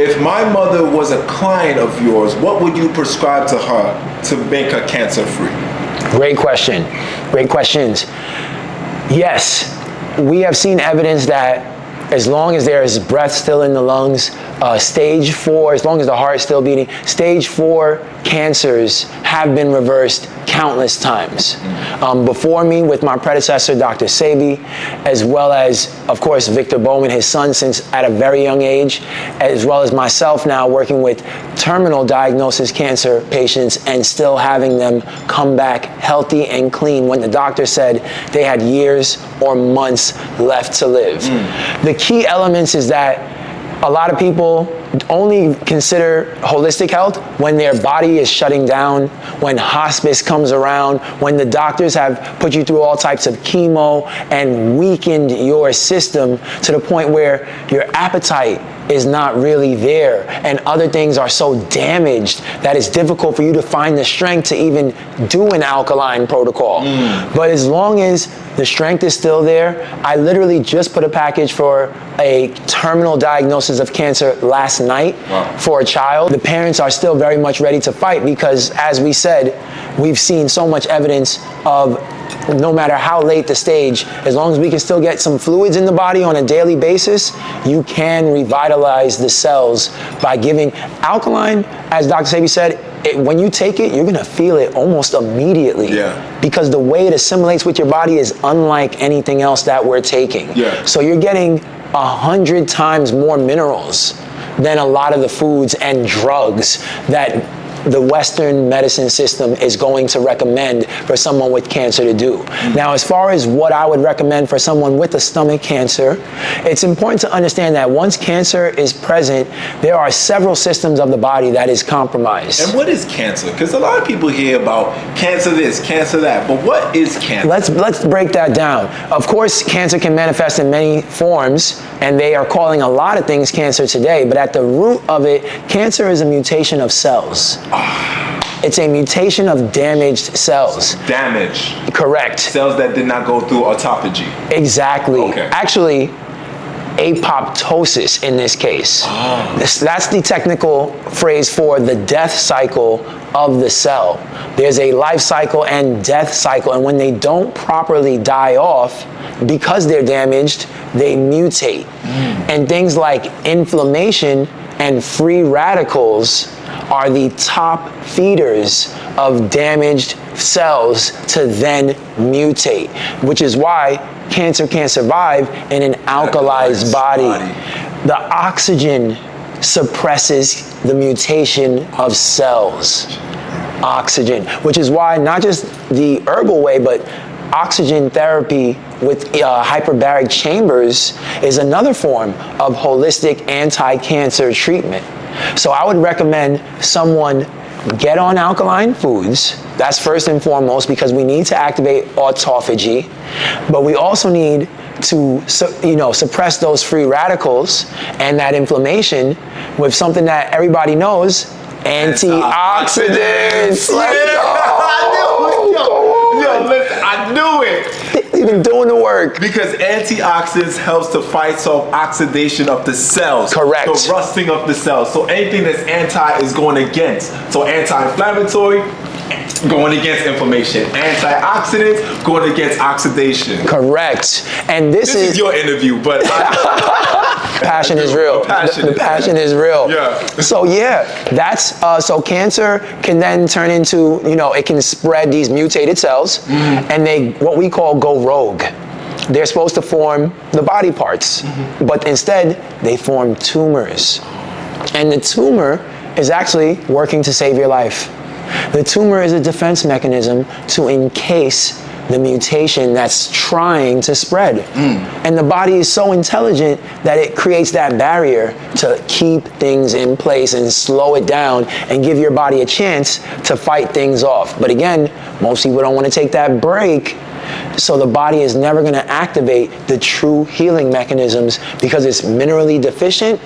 if my mother was a client of yours, what would you prescribe to her to make her cancer free? Great question. Great questions. Yes, we have seen evidence that as long as there is breath still in the lungs, stage 4, as long as the heart is still beating, stage 4 cancers have been reversed countless times. Before me, with my predecessor, Dr. SEBI, as well as, of course, Victor Bowman, his son, since at a very young age, as well as myself now working with terminal diagnosis cancer patients and still having them come back healthy and clean when the doctor said they had years or months left to live. The key elements is that a lot of people only consider holistic health when their body is shutting down, when hospice comes around, when the doctors have put you through all types of chemo and weakened your system to the point where your appetite is not really there and other things are so damaged that it's difficult for you to find the strength to even do an alkaline protocol. But as long as the strength is still there, I literally just put a package for a terminal diagnosis of cancer last night for a child. The parents are still very much ready to fight because, as we said, we've seen so much evidence of no matter how late the stage, as long as we can still get some fluids in the body on a daily basis, you can revitalize the cells by giving alkaline. As Dr. Sebi said, when you take it, you're gonna feel it almost immediately. Because the way it assimilates with your body is unlike anything else that we're taking. So you're getting 100 times more minerals than a lot of the foods and drugs that the Western medicine system is going to recommend for someone with cancer to do. Now, as far as what I would recommend for someone with a stomach cancer, it's important to understand that once cancer is present, there are several systems of the body that is compromised. And what is cancer? Because a lot of people hear about cancer this, cancer that, but what is cancer? Let's break that down. Of course, cancer can manifest in many forms, and they are calling a lot of things cancer today, but at the root of it, cancer is a mutation of cells. It's a mutation of damaged cells. Damage. Correct. Cells that did not go through autophagy. Exactly. Okay. Actually, apoptosis in this case. That's the technical phrase for the death cycle of the cell. There's a life cycle and death cycle, and when they don't properly die off, because they're damaged, they mutate. And things like inflammation and free radicals are the top feeders of damaged cells to then mutate, which is why cancer can't survive in an alkalized body. The oxygen suppresses the mutation of cells. Oxygen, which is why not just the herbal way, but oxygen therapy with hyperbaric chambers is another form of holistic anti-cancer treatment. So I would recommend someone get on alkaline foods. That's first and foremost because we need to activate autophagy, but we also need to suppress those free radicals and that inflammation with something that everybody knows, antioxidants. Let's go. Yo, listen, I knew it. You've been doing the work. Because antioxidants helps to fight off oxidation of the cells. Correct. The rusting of the cells. So anything that's anti is going against. So anti-inflammatory, going against inflammation. Antioxidants, going against oxidation. Correct. And this is your interview, but passion is real. The passion is real. Yeah. So that's so cancer can then turn into, it can spread these mutated cells, and they what we call go rogue. They're supposed to form the body parts, but instead they form tumors. And the tumor is actually working to save your life. The tumor is a defense mechanism to encase the mutation that's trying to spread. And the body is so intelligent that it creates that barrier to keep things in place and slow it down and give your body a chance to fight things off. But again, most people don't want to take that break. So the body is never going to activate the true healing mechanisms because it's minerally deficient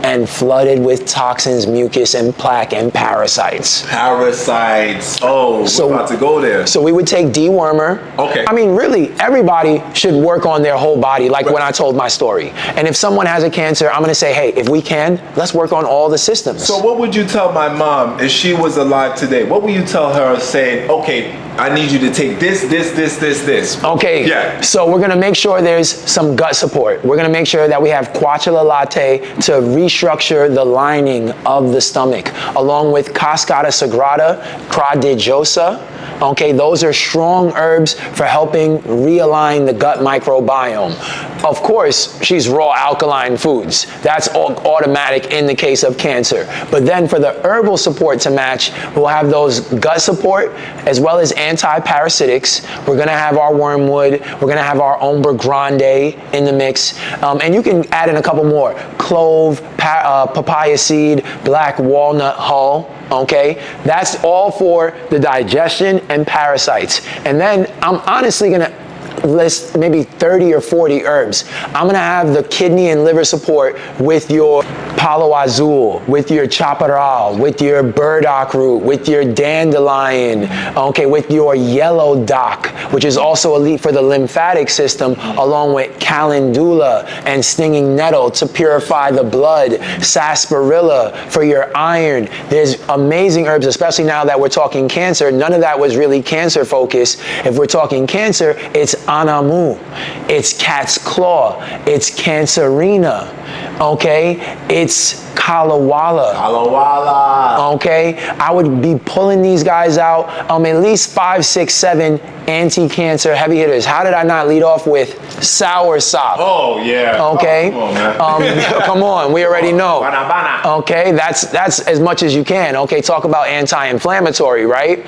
and flooded with toxins, mucus, and plaque and parasites. Parasites. Oh, so, we're about to go there. So we would take dewormer. Okay. I mean, really, everybody should work on their whole body, like when I told my story. And if someone has a cancer, I'm going to say, hey, if we can, let's work on all the systems. So what would you tell my mom if she was alive today? What would you tell her saying, okay, I need you to take this. Okay, yeah. So we're gonna make sure there's some gut support. We're gonna make sure that we have Quattula latte to restructure the lining of the stomach, along with Cascata sagrada, prodigiosa. Okay, those are strong herbs for helping realign the gut microbiome. Of course, she's raw alkaline foods. That's all automatic in the case of cancer. But then for the herbal support to match, we'll have those gut support as well as anti-parasitics. We're gonna have our wormwood. We're gonna have our ombre grande in the mix. And you can add in a couple more. Clove, papaya seed, black walnut hull. Okay, that's all for the digestion and parasites. And then I'm honestly gonna list maybe 30 or 40 herbs. I'm gonna have the kidney and liver support with your palo azul, with your chaparral, with your burdock root, with your dandelion, okay, with your yellow dock, which is also elite for the lymphatic system, along with calendula and stinging nettle to purify the blood, sarsaparilla for your iron. There's amazing herbs, especially now that we're talking cancer. None of that was really cancer focused. If we're talking cancer, it's anamu, it's cat's claw, it's cancerina, okay? It's kalawala. Okay? I would be pulling these guys out, at least 5, 6, 7 anti-cancer heavy hitters. How did I not lead off with soursop? Oh, yeah. Okay? Oh, come on, man. Come on, we already know. Bana. Okay, that's as much as you can. Okay, talk about anti-inflammatory, right?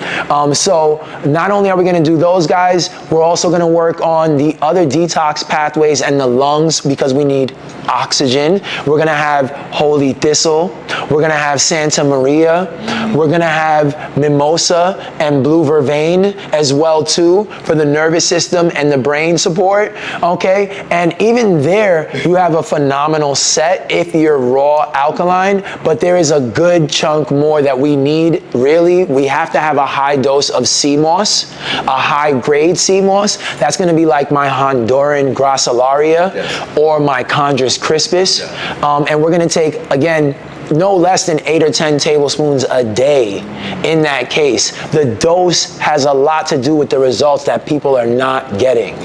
So not only are we gonna do those guys, we're also gonna work on the other detox pathways and the lungs because we need oxygen. We're gonna have holy thistle. We're gonna have Santa Maria. We're gonna have mimosa and blue vervain as well too for the nervous system and the brain support, okay? And even there, you have a phenomenal set if you're raw alkaline, but there is a good chunk more that we need, really. We have to have a high dose of sea moss, a high grade sea moss. That's gonna be like my Honduran gracilaria or my Chondrus crispus. And we're gonna take, again, no less than 8 or 10 tablespoons a day in that case. The dose has a lot to do with the results that people are not getting,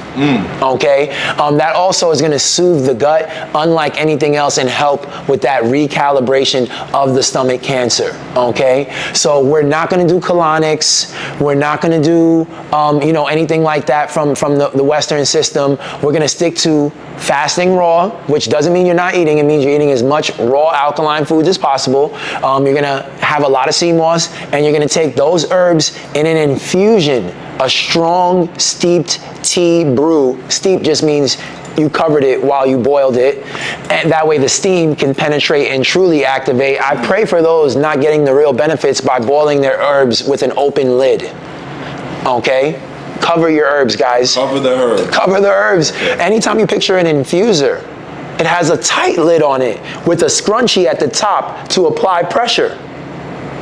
okay? That also is gonna soothe the gut unlike anything else and help with that recalibration of the stomach cancer, okay? So we're not gonna do colonics. We're not gonna do, anything like that from the Western system. We're gonna stick to fasting raw, which doesn't mean you're not eating. It means you're eating as much raw alkaline foods as possible. You're gonna have a lot of sea moss, and you're gonna take those herbs in an infusion, a strong steeped tea brew. Steep just means you covered it while you boiled it, and that way the steam can penetrate and truly activate. I pray for those not getting the real benefits by boiling their herbs with an open lid, okay? Cover your herbs, guys. Cover the herbs. Cover the herbs. Anytime you picture an infuser, it has a tight lid on it with a scrunchie at the top to apply pressure.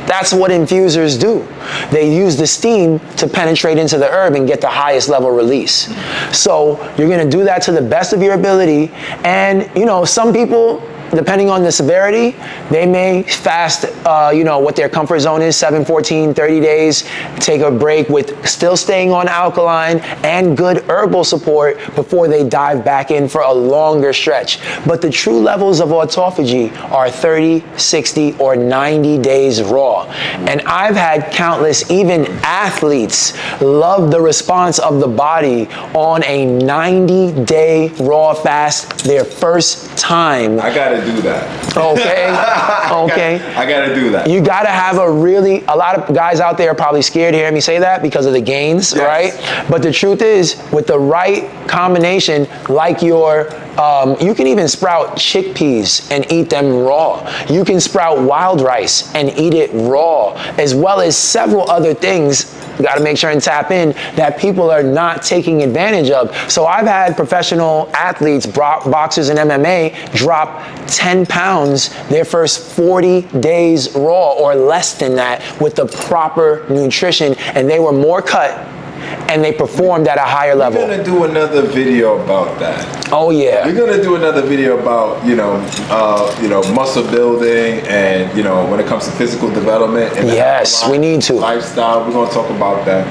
That's what infusers do. They use the steam to penetrate into the herb and get the highest level release. So you're gonna do that to the best of your ability. And some people, depending on the severity, they may fast, what their comfort zone is, 7, 14, 30 days, take a break with still staying on alkaline and good herbal support before they dive back in for a longer stretch. But the true levels of autophagy are 30, 60, or 90 days raw. And I've had countless, even athletes, love the response of the body on a 90-day raw fast their first time. I gotta gotta do that. Okay. Okay. I gotta do that. You gotta have a lot of guys out there are probably scared to hear me say that because of the gains, Yes. right? But the truth is, with the right combination, like you can even sprout chickpeas and eat them raw. You can sprout wild rice and eat it raw, as well as several other things. You gotta make sure and tap in that people are not taking advantage of. So I've had professional athletes, boxers and MMA, drop 10 pounds their first 40 days raw or less than that with the proper nutrition, and they were more cut and they performed at a higher level. We're gonna do another video about that. Oh yeah. We're gonna do another video about muscle building and when it comes to physical development. And Yes, we need to. Lifestyle. We're gonna talk about that.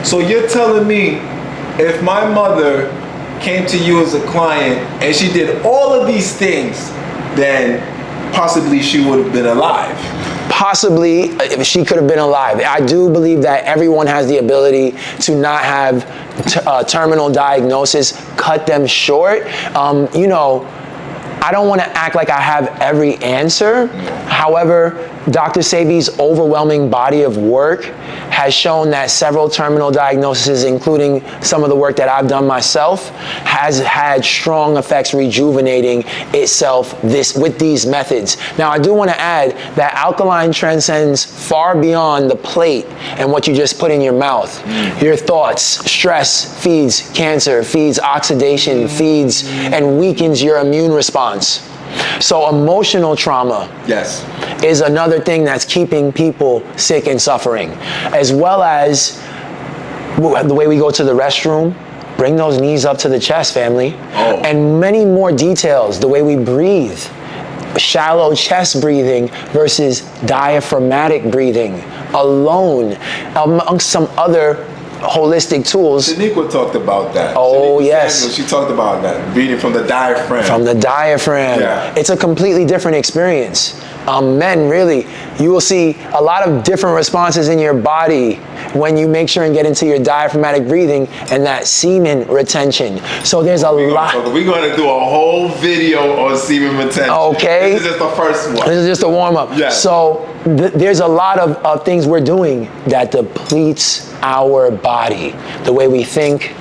So you're telling me, if my mother came to you as a client and she did all of these things, then possibly she would have been alive. Possibly, she could have been alive. I do believe that everyone has the ability to not have terminal diagnosis, cut them short. I don't want to act like I have every answer. However, Dr. Sebi's overwhelming body of work has shown that several terminal diagnoses, including some of the work that I've done myself, has had strong effects rejuvenating itself with these methods. Now, I do want to add that alkaline transcends far beyond the plate and what you just put in your mouth. Your thoughts, stress feeds cancer, feeds oxidation, feeds and weakens your immune response. So emotional trauma is another thing that's keeping people sick and suffering, as well as the way we go to the restroom. Bring those knees up to the chest, family. And many more details, the way we breathe. Shallow chest breathing versus diaphragmatic breathing alone, amongst some other holistic tools. Shaniqua talked about that. Oh, Shaniqua yes. Samuel, she talked about that, breathing from the diaphragm. From the diaphragm. Yeah. It's a completely different experience. Men, really, you will see a lot of different responses in your body when you make sure and get into your diaphragmatic breathing and that semen retention. So there's a lot. We're going to do a whole video on semen retention. Okay. This is just the first one. This is just a warm up. Yeah. So there's a lot of things we're doing that depletes our body. The way we think,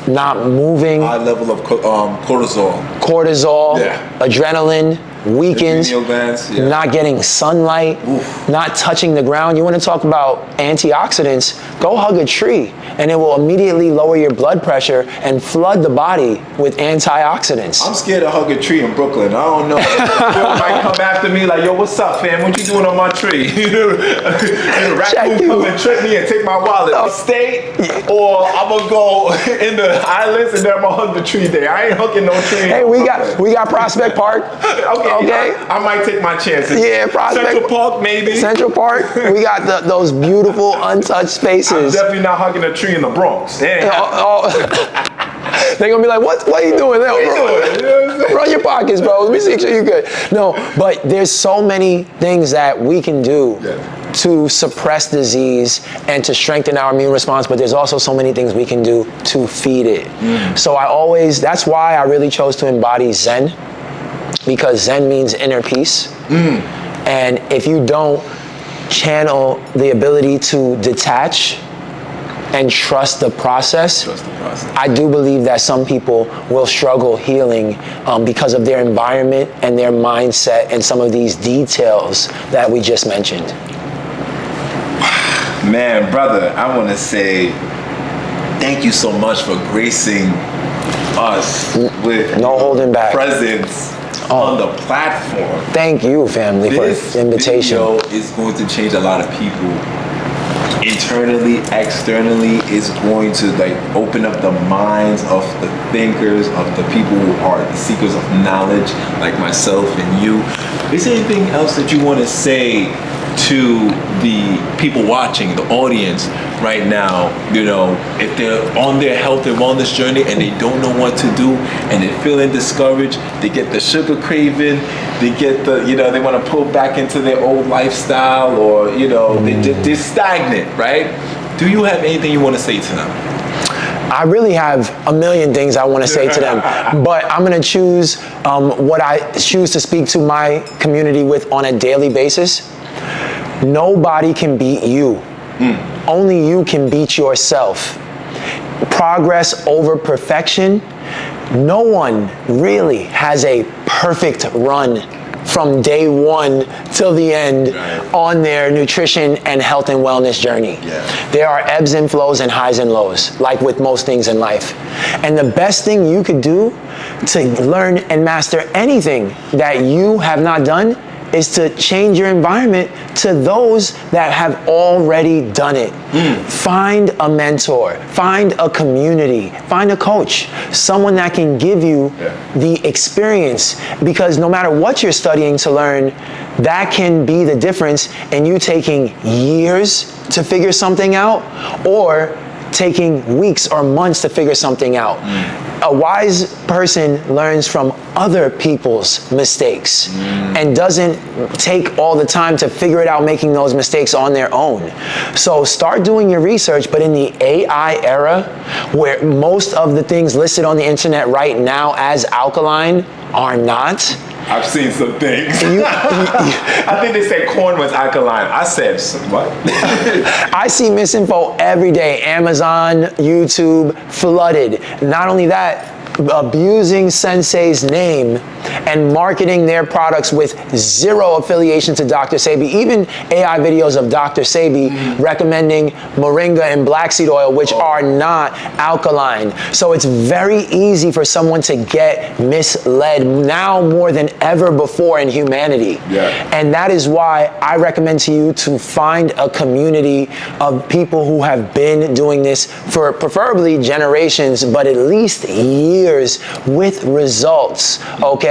not moving. High level of cortisol. Adrenaline, weakens, glands, not getting sunlight, not touching the ground. You want to talk about antioxidants? Go hug a tree and it will immediately lower your blood pressure and flood the body with antioxidants. I'm scared to hug a tree in Brooklyn. I don't know. People might come after me like, yo, what's up, fam? What you doing on my tree? A raccoon come and trick me and take my wallet. Stay, or I'm gonna go in the islands and then I'm gonna hug the tree there. I ain't hugging no tree. Hey, we got Prospect Park. Okay. I might take my chances. Yeah, Prospect. Central Park, maybe. Central Park. We got those beautiful untouched spaces. I'm definitely not hugging a tree in the Bronx. They're gonna be like, what are you doing there? Run your pockets, bro. Let me see sure you good. No, but there's so many things that we can do to suppress disease and to strengthen our immune response, but there's also so many things we can do to feed it. So that's why I really chose to embody Zen, because Zen means inner peace. And if you don't channel the ability to detach and trust the process, I do believe that some people will struggle healing because of their environment and their mindset and some of these details that we just mentioned. Man, brother, I want to say thank you so much for gracing us with no holding back presence on the platform. Thank you, family, for the invitation. This video is going to change a lot of people. Internally, externally, is going to open up the minds of the thinkers, of the people who are the seekers of knowledge, like myself and you. Is there anything else that you want to say to the people watching, the audience right now? If they're on their health and wellness journey and they don't know what to do and they're feeling discouraged, they get the sugar craving, they get they want to pull back into their old lifestyle, or they're stagnant, right? Do you have anything you want to say to them? I really have a million things I want to say to them, but I'm going to choose what I choose to speak to my community with on a daily basis. Nobody can beat you. Only you can beat yourself. Progress over perfection. No one really has a perfect run from day one till the end on their nutrition and health and wellness journey. There are ebbs and flows and highs and lows, like with most things in life. And the best thing you could do to learn and master anything that you have not done is to change your environment to those that have already done it. Find a mentor, find a community, find a coach, someone that can give you the experience, because no matter what you're studying to learn, that can be the difference in you taking years to figure something out or taking weeks or months to figure something out. A wise person learns from other people's mistakes and doesn't take all the time to figure it out making those mistakes on their own. So start doing your research, but in the AI era, where most of the things listed on the internet right now as alkaline are not. I've seen some things. I think they said corn was alkaline. I said, what? I see misinfo every day. Amazon, YouTube, flooded. Not only that, abusing Sensei's name and marketing their products with zero affiliation to Dr. Sebi. Even AI videos of Dr. Sebi recommending moringa and black seed oil, which are not alkaline. So it's very easy for someone to get misled now more than ever before in humanity. And that is why I recommend to you to find a community of people who have been doing this for preferably generations, but at least years with results, okay?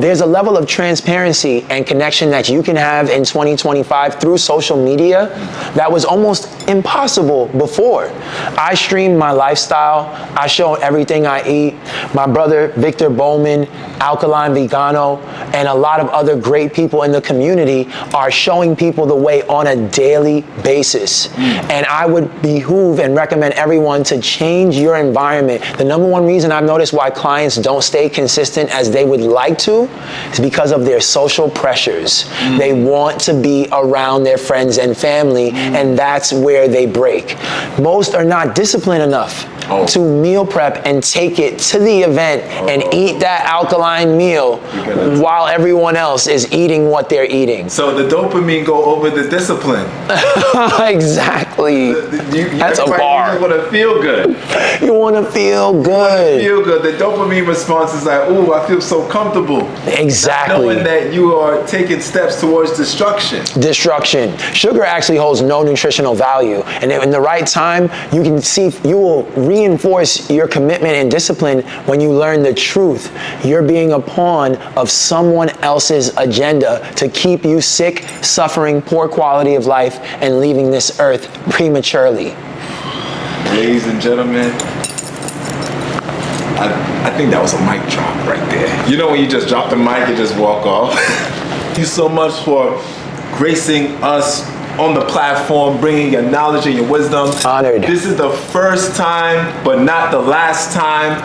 There's a level of transparency and connection that you can have in 2025 through social media that was almost impossible before. I stream my lifestyle. I show everything I eat. My brother, Victor Bowman, Alkaline Vegano, and a lot of other great people in the community are showing people the way on a daily basis. And I would behoove and recommend everyone to change your environment. The number one reason I've noticed why clients don't stay consistent as they would like to is because of their social pressures. They want to be around their friends and family, and that's where they break. Most are not disciplined enough to meal prep and take it to the event and eat that alkaline meal while everyone else is eating what they're eating. So the dopamine go over the discipline. Exactly. That's a bar. You want to feel good. You want to feel good. Feel good. The dopamine response is like, ooh, I feel so comfortable. Exactly. Knowing that you are taking steps towards destruction. Destruction. Sugar actually holds no nutritional value. And in the right time, you can see, you will reinforce your commitment and discipline when you learn the truth. You're being a pawn of someone else's agenda to keep you sick, suffering, poor quality of life, and leaving this earth prematurely. Ladies and gentlemen, I think that was a mic drop right there. You know when you just drop the mic and just walk off? Thank you so much for gracing us on the platform, bringing your knowledge and your wisdom. Honored. This is the first time, but not the last time.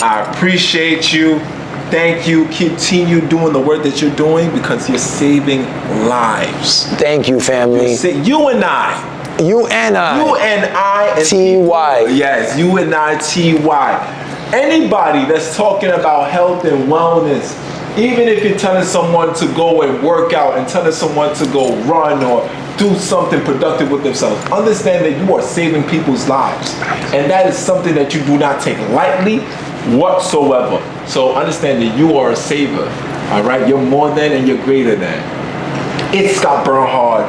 I appreciate you. Thank you. Continue doing the work that you're doing because you're saving lives. Thank you, family. You and I. You and I. You and I. And T-Y. Yes, you and I, T-Y. Anybody that's talking about health and wellness, even if you're telling someone to go and work out and telling someone to go run or do something productive with themselves, understand that you are saving people's lives. And that is something that you do not take lightly whatsoever. So understand that you are a saver. All right? You're more than and you're greater than. It's Scott Burnhard.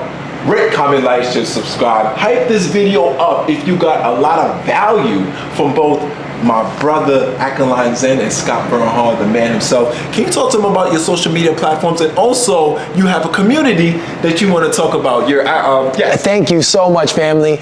Rate, comment, like, share, subscribe. Hype this video up if you got a lot of value from both my brother ALKALINE ZEN and Scott Burnhard, the man himself. Can you talk to him about your social media platforms, and also you have a community that you want to talk about? Your yes. Thank you so much, family.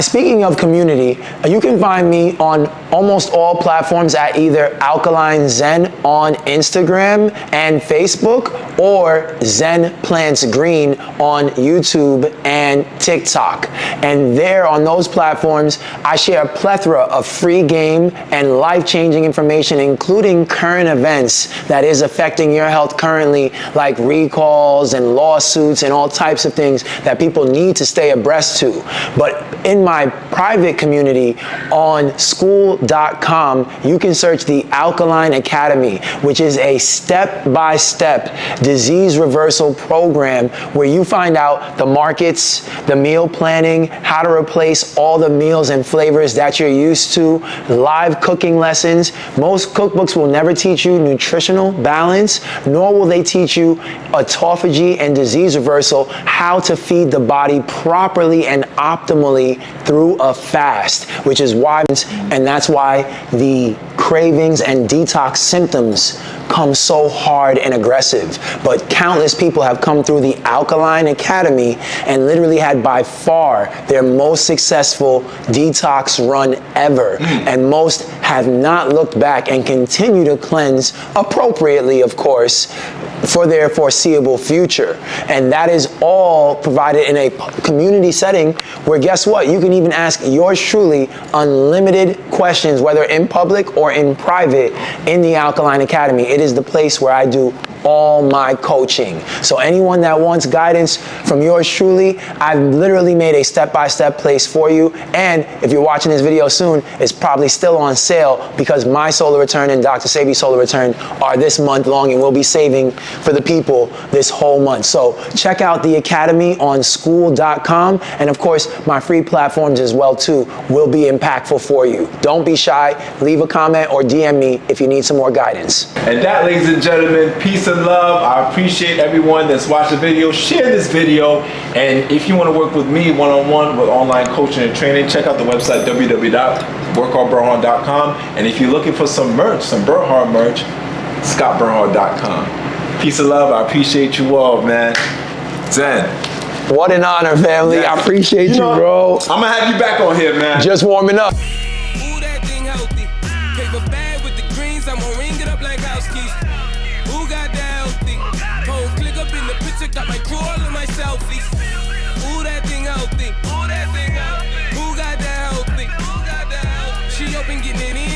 Speaking of community, you can find me on almost all platforms at either ALKALINE ZEN on Instagram and Facebook, or Zen Plants Green on YouTube and TikTok. And there on those platforms, I share a plethora of free game and life-changing information, including current events that is affecting your health currently, like recalls and lawsuits and all types of things that people need to stay abreast to. But in my private community on school.com, you can search the ALKALINE Academy, which is a step-by-step disease reversal program where you find out the markets, the meal planning, how to replace all the meals and flavors that you're used to, live cooking lessons. Most cookbooks will never teach you nutritional balance, nor will they teach you autophagy and disease reversal, how to feed the body properly and optimally through a fast, which is why, and that's why the cravings and detox symptoms come so hard and aggressive. But countless people have come through the ALKALINE Academy and literally had by far their most successful detox run ever. And most have not looked back and continue to cleanse appropriately, of course, for their foreseeable future. And that is all provided in a community setting where, guess what? You can even ask yours truly unlimited questions, whether in public or in private, in the ALKALINE Academy. It is the place where I do all my coaching. So anyone that wants guidance from yours truly, I've literally made a step-by-step place for you. And if you're watching this video soon, it's probably still on sale because my solar return and Dr. SEBI solar return are this month long, and we'll be saving for the people this whole month. So check out the Academy on school.com. And of course, my free platforms as well too will be impactful for you. Don't be shy. Leave a comment or DM me if you need some more guidance. And that, ladies and gentlemen, peace and love. I appreciate everyone that's watched the video. Share this video. And if you want to work with me one-on-one with online coaching and training, check out the website www.workhardburnhard.com. And if you're looking for some merch, some Burnhard merch, scottburnhard.com. Peace and love. I appreciate you all, man. Zen. What an honor, family. I appreciate you, bro. I'm gonna have you back on here, man. Just warming up. Ooh, that thing healthy. Paper bag with the greens, I'm gonna ring it up like house keys. Who got that healthy? Phone click up in the picture, got my crew all of my selfies. Ooh, that thing healthy. Ooh, that thing healthy. Who got that healthy? Who got that healthy? She open getting it in.